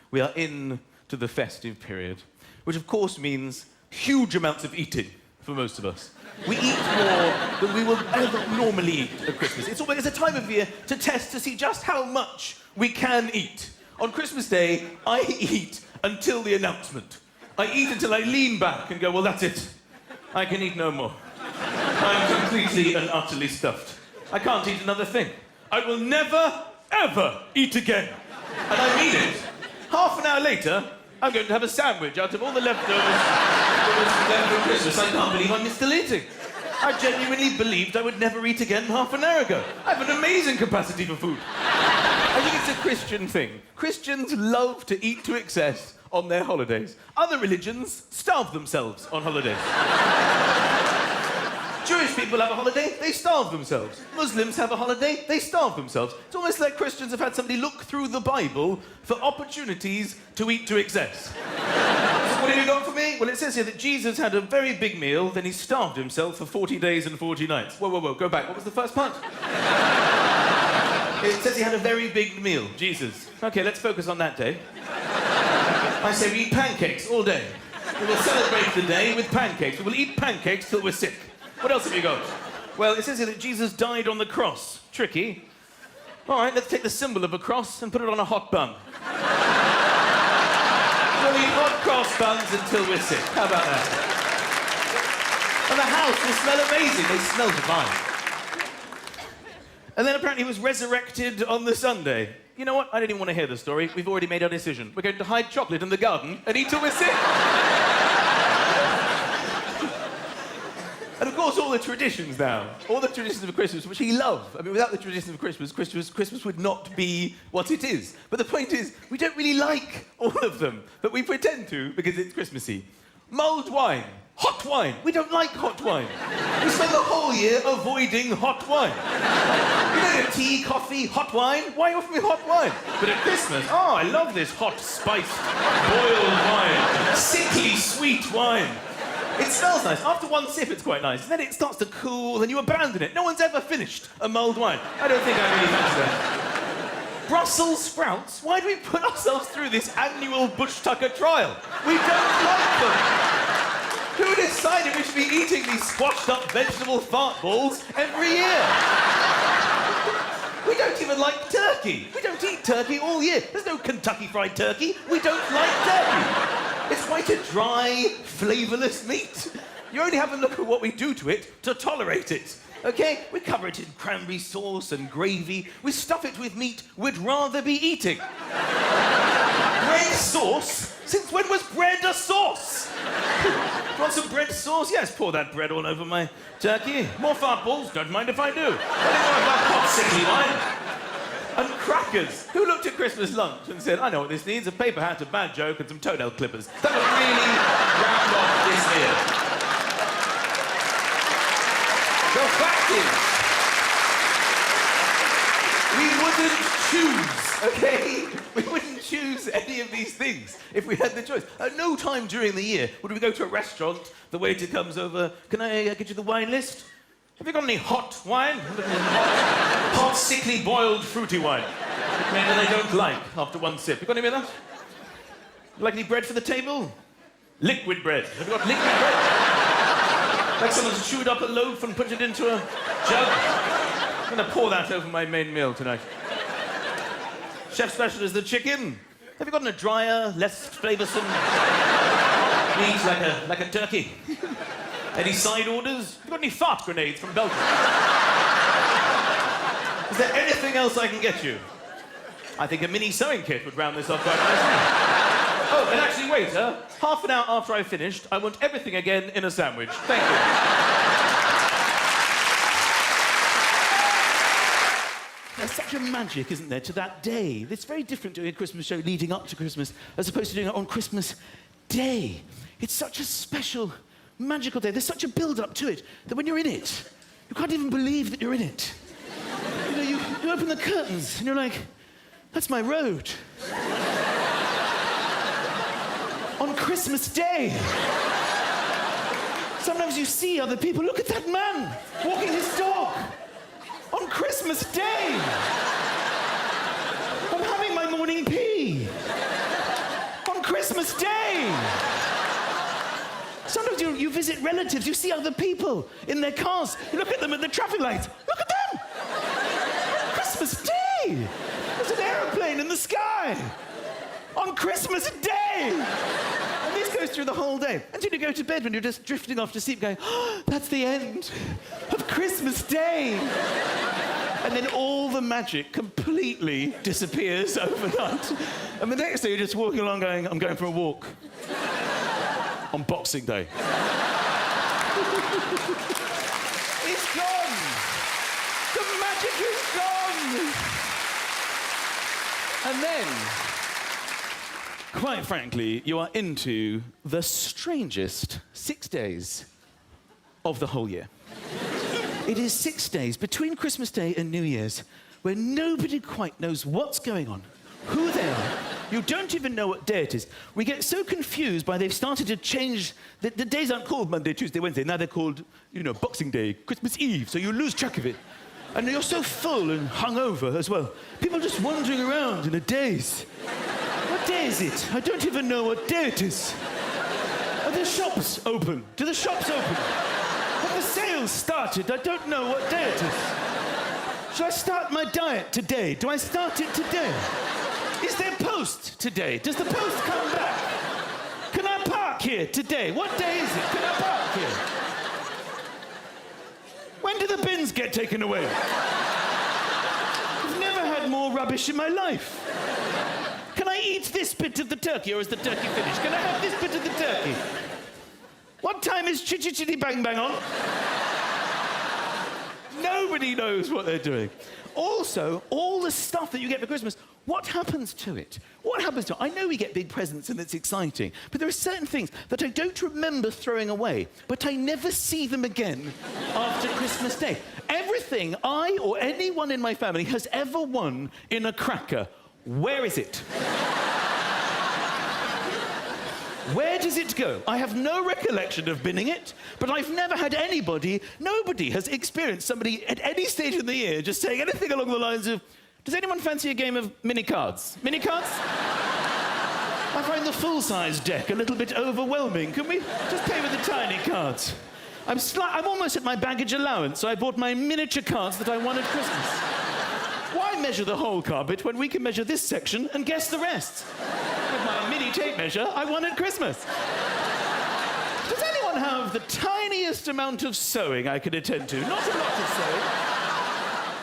We are in to the festive period, which of course means huge amounts of eating for most of us. We eat more than we will ever normally eat at Christmas. It's always a time of year to test to see just how much we can eat. On Christmas Day, I eat until the announcement. I eat until I lean back and go, well, that's it. I can eat no more. I'm completely and utterly stuffed. I can't eat another thing. I will never, ever eat again. And I mean it. Half an hour later, I'm going to have a sandwich out of all the leftovers that was left from Christmas. I can't believe I'm still eating. I genuinely believed I would never eat again half an hour ago. I have an amazing capacity for food. I think it's a Christian thing. Christians love to eat to excess on their holidays. Other religions starve themselves on holidays. Jewish people have a holiday, they starve themselves. Muslims have a holiday, they starve themselves. It's almost like Christians have had somebody look through the Bible for opportunities to eat to excess. What have you got for me? Well, it says here that Jesus had a very big meal, then he starved himself for 40 days and 40 nights. Whoa, go back. What was the first part? It says he had a very big meal, Jesus. Okay, let's focus on that day. I say we eat pancakes all day.
We will celebrate the day with pancakes. We will eat pancakes till we're sick. What else have you got? Well, it says here that Jesus died on the cross. Tricky. All right, let's take the symbol of a cross and put it on a hot bun. We'll eat hot cross buns until we're sick. How about that? And the house will smell amazing. They smell divine. And then apparently he was resurrected on the Sunday. You know what? I don't even want to hear the story. We've already made our decision. We're going to hide chocolate in the garden and eat till we're sick. And of course, all the traditions now, all the traditions of Christmas, which he loved. I mean, without the traditions of Christmas would not be what it is. But the point is, we don't really like all of them, but we pretend to because it's Christmassy. Mulled wine, hot wine. We don't like hot wine. We spend the whole year avoiding hot wine. You know, tea, coffee, hot wine. Why offer me hot wine? But at Christmas, oh, I love this hot, spiced, boiled wine. Sickly sweet wine. It smells nice. After one sip, it's quite nice. Then it starts to cool, and you abandon it. No one's ever finished a mulled wine. I don't think I really fancy that. Brussels sprouts? Why do we put ourselves through this annual Bush Tucker trial? We don't like them. Who decided we should be eating these squashed up vegetable fart balls every year? We don't even like turkey. We don't eat turkey all year. There's no Kentucky Fried Turkey. We don't like turkey. It's quite a dry, flavourless meat. You only have a look at what we do to it to tolerate it. Okay? We cover it in cranberry sauce and gravy. We stuff it with meat we'd rather be eating. Bread sauce? Since when was bread a sauce? Want some bread sauce? Yes, pour that bread all over my turkey. More fart balls? Don't mind if I do. I didn't know about hot sickly wine. And crackers. Who looked at Christmas lunch and said, I know what this needs, a paper hat, a bad joke, and some toenail clippers. That would really round off this year. The fact is, we wouldn't choose, okay? We wouldn't choose any of these things if we had the choice. At no time during the year would we go to a restaurant, the waiter comes over, can I get you the wine list? Have you got any hot wine? Hot, sickly, boiled, fruity wine. That I don't like after one sip. You got any of that? You like any bread for the table? Liquid bread. Have you got liquid bread? Like someone's chewed up a loaf and put it into a jug? I'm going to pour that over my main meal tonight. Chef special is the chicken. Have you got a drier, less flavoursome meat like a turkey? Any side orders? Have you got any fart grenades from Belgium? Is there anything else I can get you? I think a mini sewing kit would round this off quite nicely. Oh, and actually, waiter, half an hour after I've finished, I want everything again in a sandwich. Thank you. There's such a magic, isn't there, to that day? It's very different doing a Christmas show leading up to Christmas as opposed to doing it on Christmas Day. It's such a special, magical day. There's such a build-up to it that when you're in it, you can't even believe that you're in it. You know, you open the curtains and you're like, that's my road. On Christmas Day. Sometimes you see other people. Look at that man walking his dog. On Christmas Day. I'm having my morning pee. On Christmas Day. Sometimes you visit relatives, you see other people in their cars. You look at them at the traffic lights. Look at them! Christmas Day! There's an aeroplane in the sky! On Christmas Day! And this goes through the whole day. Until you go to bed when you're just drifting off to sleep going, oh, that's the end of Christmas Day! And then all the magic completely disappears overnight. And the next day you're just walking along going, I'm going for a walk. On Boxing Day. It's gone! The magic is gone! And then, quite frankly, you are into the strangest 6 days of the whole year. It is 6 days between Christmas Day and New Year's where nobody quite knows what's going on, who they are. You don't even know what day it is. We get so confused by they've started to change. The days aren't called Monday, Tuesday, Wednesday. Now they're called, Boxing Day, Christmas Eve, so you lose track of it. And you're so full and hungover as well. People just wandering around in a daze. What day is it? I don't even know what day it is. the shops open? Do the shops open? Have the sales started? I don't know what day it is. Should I start my diet today? Do I start it today? Is there post today? Does the post come back? Can I park here today? What day is it? Can I park here? When do the bins get taken away? I've never had more rubbish in my life. Can I eat this bit of the turkey, or is the turkey finished? Can I have this bit of the turkey? What time is Chitty Chitty Bang Bang on? Nobody knows what they're doing. Also, all the stuff that you get for Christmas, what happens to it? What happens to it? I know we get big presents and it's exciting, but there are certain things that I don't remember throwing away, but I never see them again after Christmas Day. Everything I or anyone in my family has ever won in a cracker, where is it? Where does it go? I have no recollection of binning it, but I've never had nobody has experienced somebody at any stage in the year just saying anything along the lines of, does anyone fancy a game of mini cards? Mini cards? I find the full-size deck a little bit overwhelming. Can we just play with the tiny cards? I'm almost at my baggage allowance, so I bought my miniature cards that I won at Christmas. Why measure the whole carpet when we can measure this section and guess the rest? With my mini tape measure, I won at Christmas. Does anyone have the tiniest amount of sewing I could attend to? Not a lot of sewing.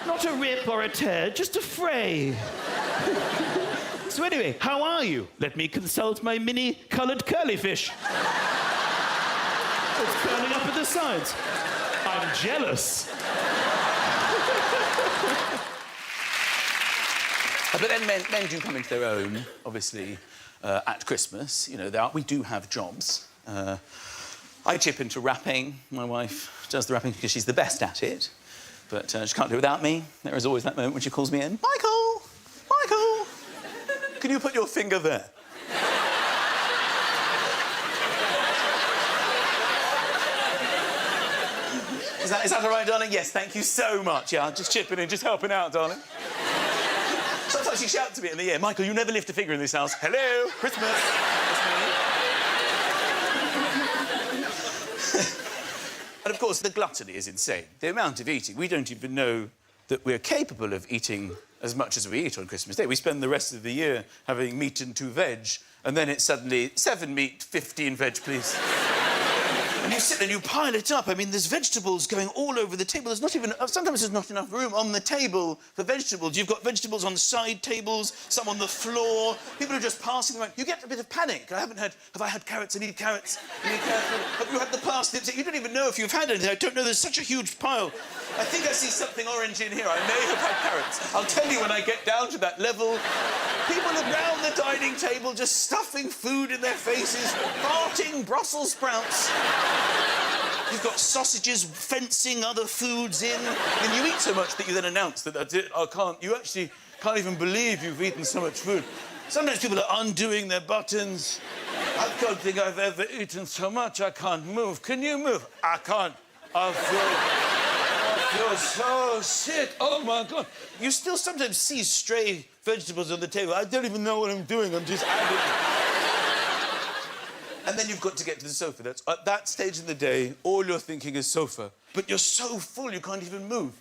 Not a rip or a tear, just a fray. So anyway, how are you? Let me consult my mini-coloured curly fish. It's curling up at the sides. I'm jealous.
But then men do come into their own, obviously, at Christmas. You know, we do have jobs. I chip into wrapping. My wife does the wrapping because she's the best at it. But she can't do it without me. There is always that moment when she calls me in. Michael! Michael! Can you put your finger there? Is that all right, darling? Yes, thank you so much. Yeah, just chipping in, just helping out, darling. Sometimes she shouts to me in the ear, Michael, you never lift a finger in this house. Hello, Christmas. And of course, the gluttony is insane. The amount of eating, we don't even know that we're capable of eating as much as we eat on Christmas Day. We spend the rest of the year having meat and 2 veg, and then it's suddenly 7 meat, 15 veg, please. And you sit and you pile it up. I mean, there's vegetables going all over the table. There's not even... Sometimes there's not enough room on the table for vegetables. You've got vegetables on side tables, some on the floor. People are just passing them around. You get a bit of panic. Have I had carrots? I need carrots. I need carrots. Have you had the parsnips? You don't even know if you've had anything. I don't know. There's such a huge pile. I think I see something orange in here. I may have had carrots. I'll tell you when I get down to that level. People around the dining table just stuffing food in their faces, farting Brussels sprouts. You've got sausages fencing other foods in. And you eat so much that you then announce that that's it, you actually can't even believe you've eaten so much food. Sometimes people are undoing their buttons. I don't think I've ever eaten so much, I can't move. Can you move? I can't. I feel so sick. Oh, my God. You still sometimes see stray vegetables on the table. I don't even know what I'm doing. I'm just adding. And then you've got to get to the sofa. That's at that stage of the day, all you're thinking is sofa. But you're so full, you can't even move.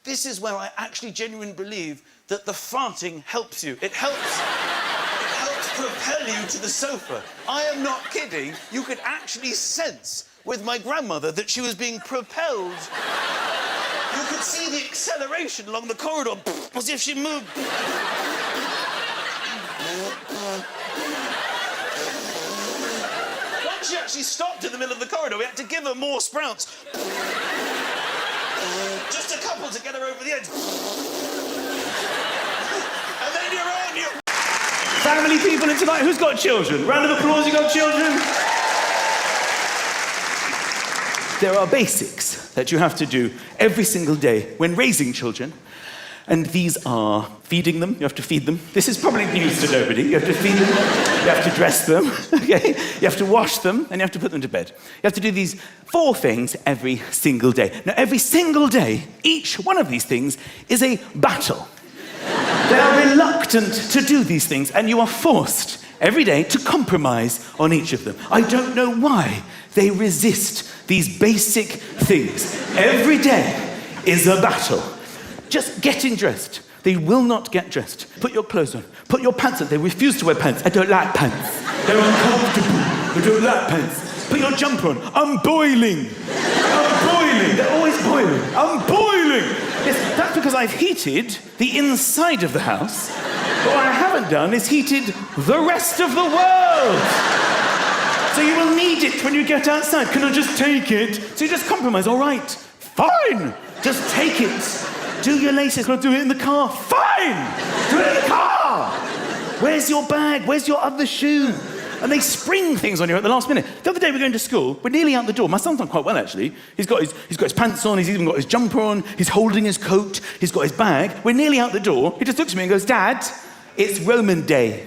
This is where I actually genuinely believe that the farting helps you. It helps propel you to the sofa. I am not kidding. You could actually sense with my grandmother that she was being propelled. You could see the acceleration along the corridor, as if she moved. Once she actually stopped in the middle of the corridor, we had to give her more sprouts. Just a couple to get her over the edge. And then you're on, you...
Family people in tonight, who's got children? Round of applause, you got children? There are basics that you have to do every single day when raising children. And these are feeding them. You have to feed them. This is probably news to nobody. You have to feed them. You have to dress them. Okay? You have to wash them, and you have to put them to bed. You have to do these 4 things every single day. Now, every single day, each one of these things is a battle. They are reluctant to do these things, and you are forced every day to compromise on each of them. I don't know why they resist these basic things. Every day is a battle. Just getting dressed. They will not get dressed. Put your clothes on. Put your pants on. They refuse to wear pants. I don't like pants. They're uncomfortable. I don't like pants. Put your jumper on. I'm boiling. I'm boiling. They're always boiling. I'm boiling. Yes, that's because I've heated the inside of the house. But what I haven't done is heated the rest of the world. So you will need it when you get outside. Can I just take it? So you just compromise. All right, fine. Just take it. Do your laces. Can I do it in the car? Fine. Do it in the car. Where's your bag? Where's your other shoe? And they spring things on you at the last minute. The other day we were going to school. We're nearly out the door. My son's done quite well, actually. He's got his pants on. He's even got his jumper on. He's holding his coat. He's got his bag. We're nearly out the door. He just looks at me and goes, Dad, it's Roman Day.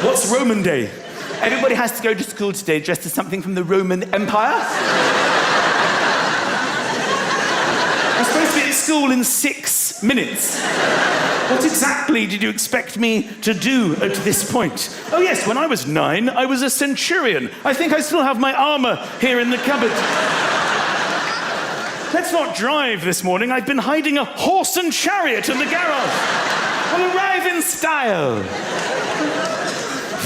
What's Roman Day? Everybody has to go to school today dressed as something from the Roman Empire. I'm supposed to be at school in 6 minutes. What exactly did you expect me to do at this point? Oh yes, when I was 9, I was a centurion. I think I still have my armour here in the cupboard. Let's not drive this morning. I've been hiding a horse and chariot in the garage. I'll arrive in style.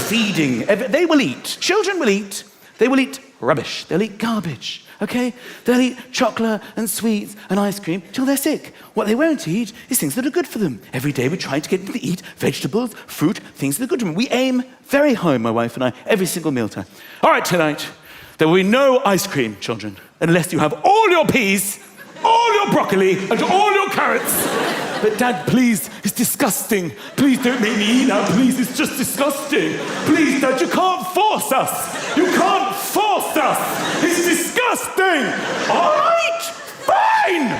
Feeding. They will eat. Children will eat. They will eat rubbish. They'll eat garbage. Okay? They'll eat chocolate and sweets and ice cream till they're sick. What they won't eat is things that are good for them. Every day we try to get them to eat vegetables, fruit, things that are good for them. We aim very high, my wife and I, every single mealtime. All right, tonight, there will be no ice cream, children, unless you have all your peas, all your broccoli, and all your carrots. But Dad, please, it's disgusting. Please don't make me eat that, please, it's just disgusting. Please, Dad, you can't force us. You can't force us. It's disgusting. All right, fine.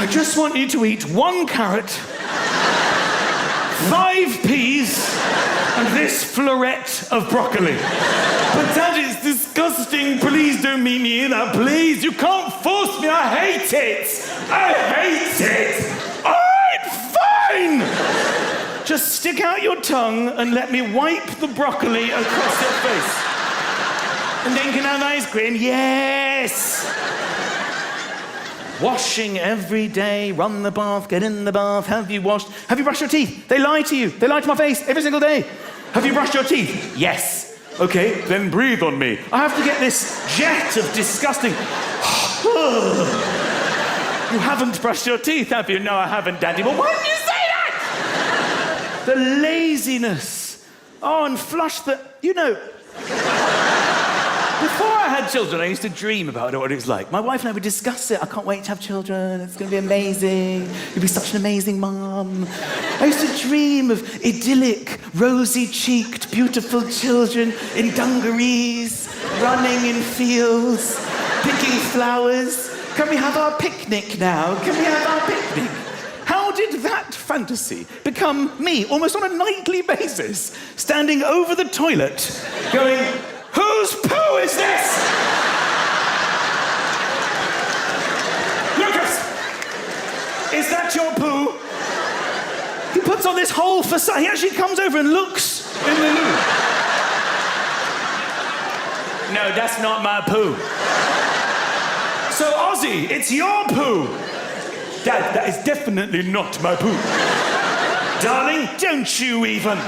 I just want you to eat 1 carrot, 5 peas, and this floret of broccoli. But Dad, it's disgusting. Please don't make me eat that, please. You can't force me. I hate it. I hate it. All right, fine. Just stick out your tongue and let me wipe the broccoli across your face. And then can I have ice cream? Yes. Washing every day, run the bath, get in the bath. Have you washed? Have you brushed your teeth? They lie to you. They lie to my face every single day. Have you brushed your teeth? Yes. Okay, then breathe on me. I have to get this jet of disgusting... You haven't brushed your teeth, have you? No, I haven't, Daddy. Well, why did you say that? The laziness. Oh, and flush the... You know... Before I had children, I used to dream about what it was like. My wife and I would discuss it. I can't wait to have children. It's going to be amazing. You'll be such an amazing mum. I used to dream of idyllic, rosy-cheeked, beautiful children in dungarees, running in fields, picking flowers. Can we have our picnic now? Can we have our picnic? How did that fantasy become me, almost on a nightly basis, standing over the toilet, going... Whose poo is this? Lucas! Is that your poo? He puts on this whole facade. He actually comes over and looks in the loo. No, that's not my poo. So, Ozzy, it's your poo. Dad, that is definitely not my poo. Darling, don't you even.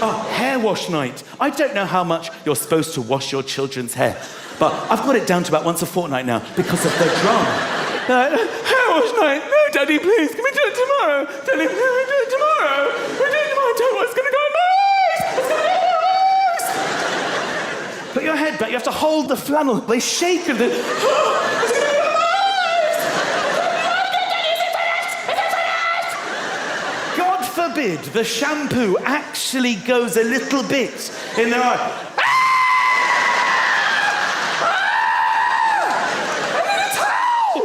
Oh, hair wash night. I don't know how much you're supposed to wash your children's hair, but I've got it down to about once a fortnight now because of the drama. Hair wash night? No, Daddy, please. Can we do it tomorrow? Daddy, can we do it tomorrow? We do it tomorrow. I don't know what's going to go in my eyes. It's going to go in my eyes. Put your head back. You have to hold the flannel. They shake and it's going to go in my eyes. Forbid the shampoo actually goes a little bit in their eye. I need a towel!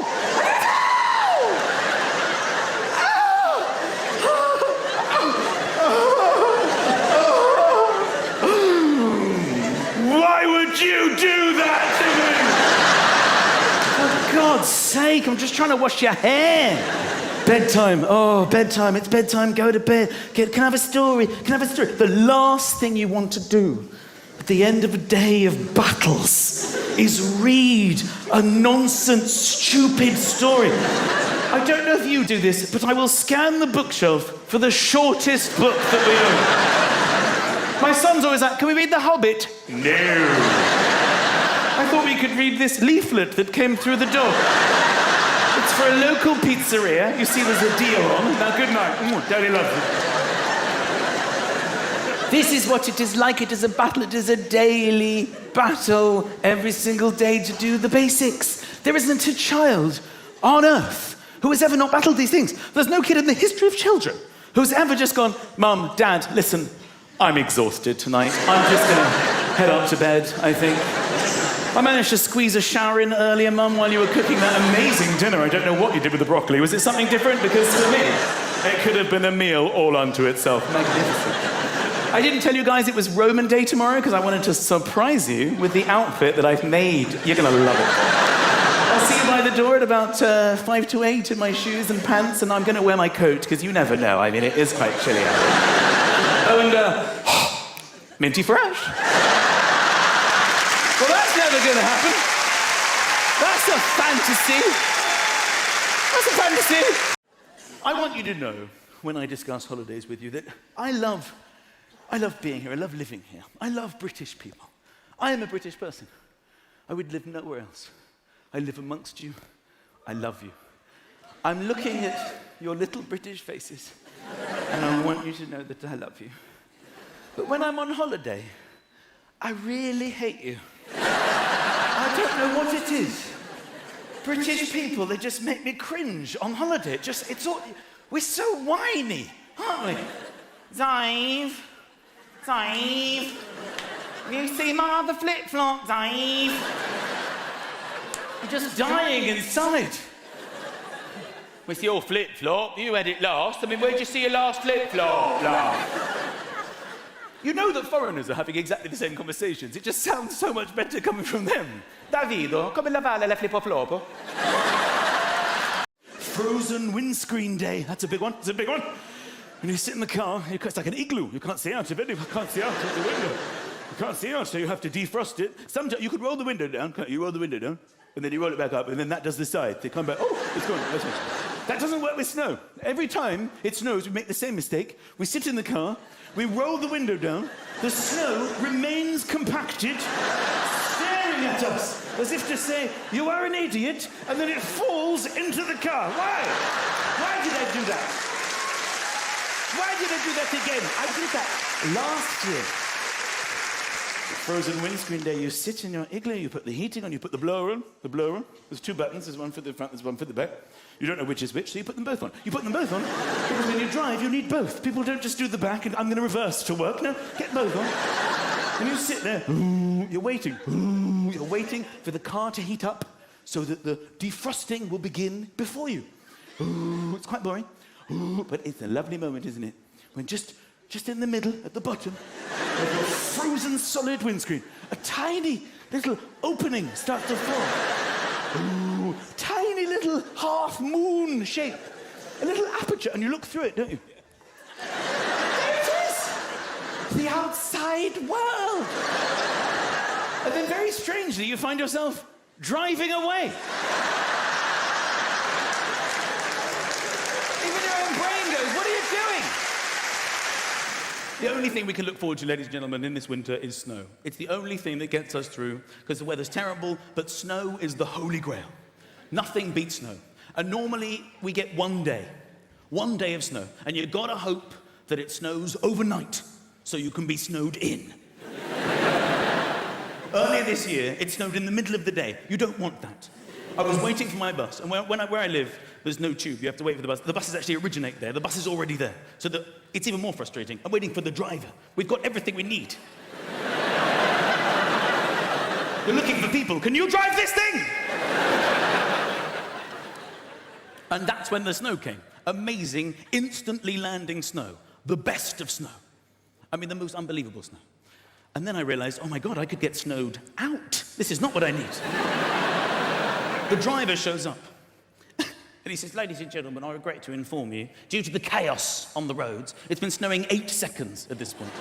Why would you do that to me? For God's sake, I'm just trying to wash your hair. Bedtime. Oh, bedtime. It's bedtime. Go to bed. Can I have a story? Can I have a story? The last thing you want to do at the end of a day of battles is read a nonsense, stupid story. I don't know if you do this, but I will scan the bookshelf for the shortest book that we own. My son's always like, can we read The Hobbit? No. I thought we could read this leaflet that came through the door. It's for a local pizzeria. You see there's a deal on. Now, good night. Daddy loves you. This is what it is like. It is a battle. It is a daily battle every single day to do the basics. There isn't a child on earth who has ever not battled these things. There's no kid in the history of children who's ever just gone, Mum, Dad, listen, I'm exhausted tonight. I'm just going to head up to bed, I think. I managed to squeeze a shower in earlier, Mum, while you were cooking that amazing dinner. I don't know what you did with the broccoli. Was it something different? Because for me, it could have been a meal all unto itself. Magnificent. I didn't tell you guys it was Roman Day tomorrow because I wanted to surprise you with the outfit that I've made. You're going to love it. I'll see you by the door at about 5 to 8 in my shoes and pants, and I'm going to wear my coat because you never know. I mean, it is quite chilly out. Oh, and minty fresh. Well, that's never going to happen. That's a fantasy. That's a fantasy. I want you to know, when I discuss holidays with you, that I love being here. I love living here. I love British people. I am a British person. I would live nowhere else. I live amongst you. I love you. I'm looking at your little British faces, and I want you to know that I love you. But when I'm on holiday, I really hate you. I don't know what it is. British people, they just make me cringe on holiday. We're so whiny, aren't we? Zive, you see my other flip-flop, Zive? I'm just dying inside. With your flip-flop, you had it last. I mean, where'd you see your last flip-flop? You know that foreigners are having exactly the same conversations. It just sounds so much better coming from them. Davido, come lavare la flip-flop? Frozen windscreen day. That's a big one. It's a big one. When you sit in the car, it's like an igloo. You can't see out of it. You can't see out of the window. You can't see out, so you have to defrost it. Sometimes you could roll the window down, can't you? You roll the window down, and then you roll it back up, and then that does the side. They come back, oh, it's gone. That doesn't work with snow. Every time it snows, we make the same mistake. We sit in the car, we roll the window down, the snow remains compacted, staring at us, as if to say, you are an idiot, and then it falls into the car. Why? Why did I do that? Why did I do that again? I did that last year. Frozen windscreen day, you sit in your igloo, you put the heating on, you put the blower on. There's two buttons, there's one for the front, there's one for the back. You don't know which is which, so you put them both on. You put them both on, because when you drive, you need both. People don't just do the back and I'm going to reverse to work. No, get both on. And you sit there, you're waiting for the car to heat up so that the defrosting will begin before you. It's quite boring, but it's a lovely moment, isn't it? When just in the middle, at the bottom, of your frozen solid windscreen, a tiny little opening starts to form. Tiny little half-moon shape. A little aperture, and you look through it, don't you? There it is! The outside world! And then very strangely, you find yourself driving away. Even your own brain goes, what are you doing? The only thing we can look forward to, ladies and gentlemen, in this winter is snow. It's the only thing that gets us through, because the weather's terrible, but snow is the holy grail. Nothing beats snow. And normally, we get one day of snow, and you've got to hope that it snows overnight, so you can be snowed in. Earlier this year, it snowed in the middle of the day. You don't want that. I was waiting for my bus, and where I live, there's no tube. You have to wait for the bus. The buses actually originate there. The bus is already there. So it's even more frustrating. I'm waiting for the driver. We've got everything we need. We're looking for people. Can you drive this thing? And that's when the snow came. Amazing, instantly landing snow. The best of snow. I mean, the most unbelievable snow. And then I realized, oh my God, I could get snowed out. This is not what I need. The driver shows up, And he says, ladies and gentlemen, I regret to inform you, due to the chaos on the roads, it's been snowing 8 seconds at this point.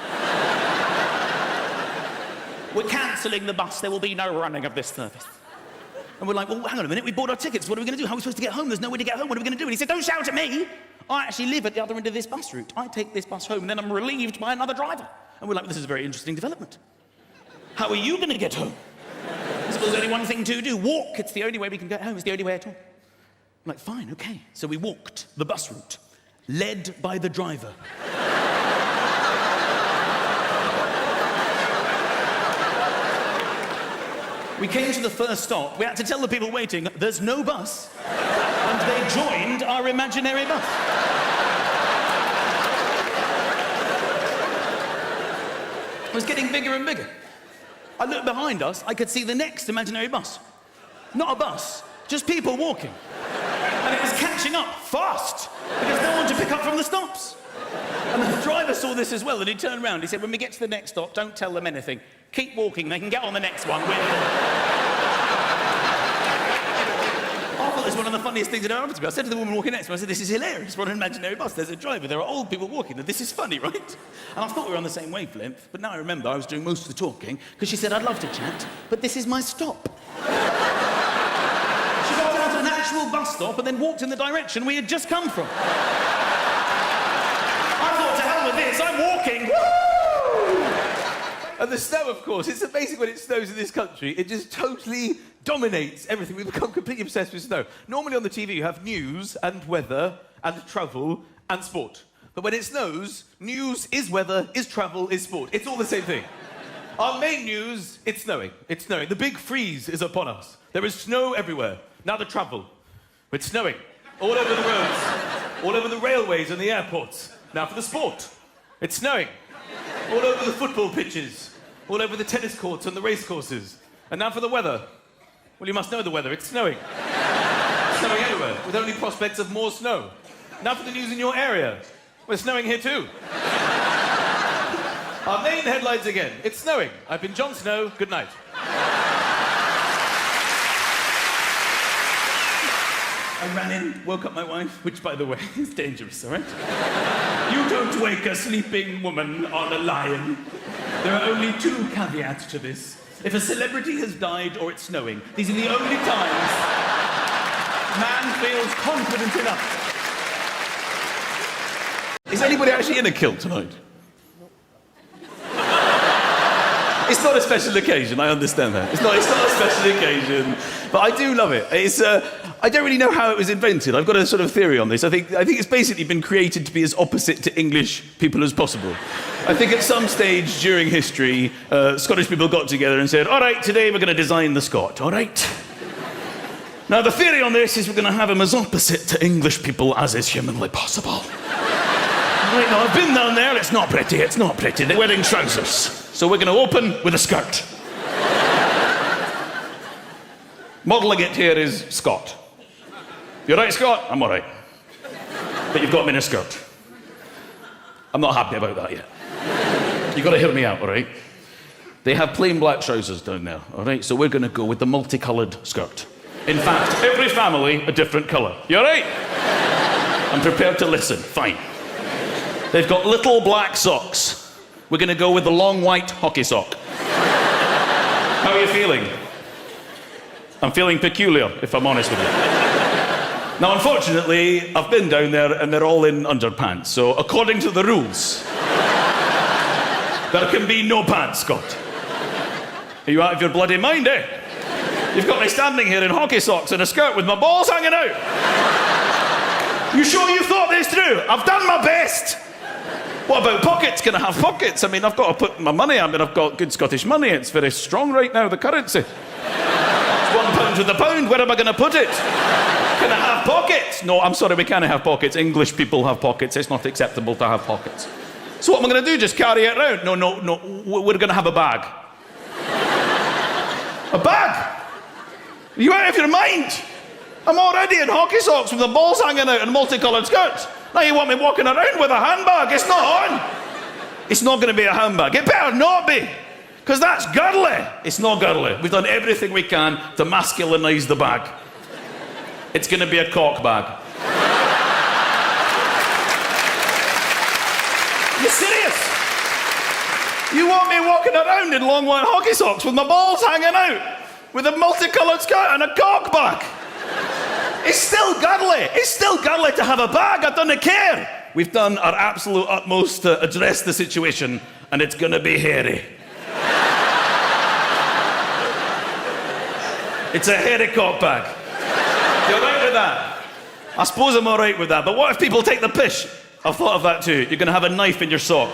We're cancelling the bus. There will be no running of this service. And we're like, well, hang on a minute. We bought our tickets. What are we going to do? How are we supposed to get home? There's no way to get home. What are we going to do? And he said, don't shout at me. I actually live at the other end of this bus route. I take this bus home, and then I'm relieved by another driver. And we're like, this is a very interesting development. How are you going to get home? I suppose there's only one thing to do. Walk. It's the only way we can get home. It's the only way at all. I'm like, fine, okay. So we walked the bus route, led by the driver. We came to the first stop. We had to tell the people waiting, there's no bus. And they joined our imaginary bus. It was getting bigger and bigger. I looked behind us, I could see the next imaginary bus. Not a bus, just people walking. And it was catching up fast, because no one to pick up from the stops. And the driver saw this as well, and he turned around. He said, when we get to the next stop, don't tell them anything. Keep walking, they can get on the next one. I thought it was one of the funniest things that ever happened to me. I said to the woman walking next to me, I said, this is hilarious. We're on an imaginary bus. There's a driver. There are old people walking. This is funny, right? And I thought we were on the same wavelength, but now I remember I was doing most of the talking, because she said, I'd love to chat, but this is my stop. She got down to an actual bus stop and then walked in the direction we had just come from. I thought, to hell with this, I'm walking. Woo!
And the snow, of course, it's amazing when it snows in this country. It just totally dominates everything. We've become completely obsessed with snow. Normally on the TV you have news and weather and travel and sport. But when it snows, news is weather, is travel, is sport. It's all the same thing. Our main news, it's snowing. It's snowing. The big freeze is upon us. There is snow everywhere. Now the travel. It's snowing. All over the roads. All over the railways and the airports. Now for the sport. It's snowing. All over the football pitches. All over the tennis courts and the race courses. And now for the weather. Well, you must know the weather. It's snowing. It's snowing everywhere, with only prospects of more snow. Now for the news in your area. We're snowing here too. Our main headlines again. It's snowing. I've been Jon Snow. Good night.
I ran in, woke up my wife, which, by the way, is dangerous, all right? You don't wake a sleeping woman on a lion. There are only 2 caveats to this. If a celebrity has died or it's snowing, these are the only times man feels confident enough.
Is anybody actually in a kilt tonight? It's not a special occasion, I understand that. It's not a special occasion, but I do love it. I don't really know how it was invented. I've got a sort of theory on this. I think it's basically been created to be as opposite to English people as possible. I think at some stage during history, Scottish people got together and said, all right, today we're going to design the Scot, all right? Now, the theory on this is we're going to have him as opposite to English people as is humanly possible. Right, now, I've been down there, it's not pretty. They're wearing trousers. So we're going to open with a skirt. Modelling it here is Scott. You right, Scott? I'm all right. But you've got me in a skirt. I'm not happy about that yet. You've got to hear me out, all right? They have plain black trousers down there, all right? So we're going to go with the multicoloured skirt. In fact, every family a different colour. You all right? I'm prepared to listen. Fine. They've got little black socks. We're going to go with the long white hockey sock. How are you feeling? I'm feeling peculiar, if I'm honest with you. Now, unfortunately, I've been down there and they're all in underpants. So, according to the rules, there can be no pants, Scott. Are you out of your bloody mind, eh? You've got me standing here in hockey socks and a skirt with my balls hanging out. You sure you thought this through? I've done my best. What about pockets? Can I have pockets? I mean, I've got to put my money. I mean, I've got good Scottish money. It's very strong right now, the currency. It's £1 to the pound. Where am I going to put it? Can I have pockets? No, I'm sorry, we can't have pockets. English people have pockets. It's not acceptable to have pockets. So what am I going to do? Just carry it around? No. We're going to have a bag. A bag? Are you out of your mind? I'm already in hockey socks with the balls hanging out and multicoloured skirts. Now you want me walking around with a handbag? It's not on. It's not going to be a handbag. It better not be. Because that's girly. It's not girly. We've done everything we can to masculinise the bag. It's gonna be a cock bag. You serious? You want me walking around in long white hockey socks with my balls hanging out, with a multicoloured skirt and a cock bag? It's still girly. It's still girly to have a bag. I don't care. We've done our absolute utmost to address the situation, and it's gonna be hairy. It's a hairy cock bag. You're right with that? I suppose I'm all right with that, but what if people take the piss? I've thought of that too. You're gonna have a knife in your sock.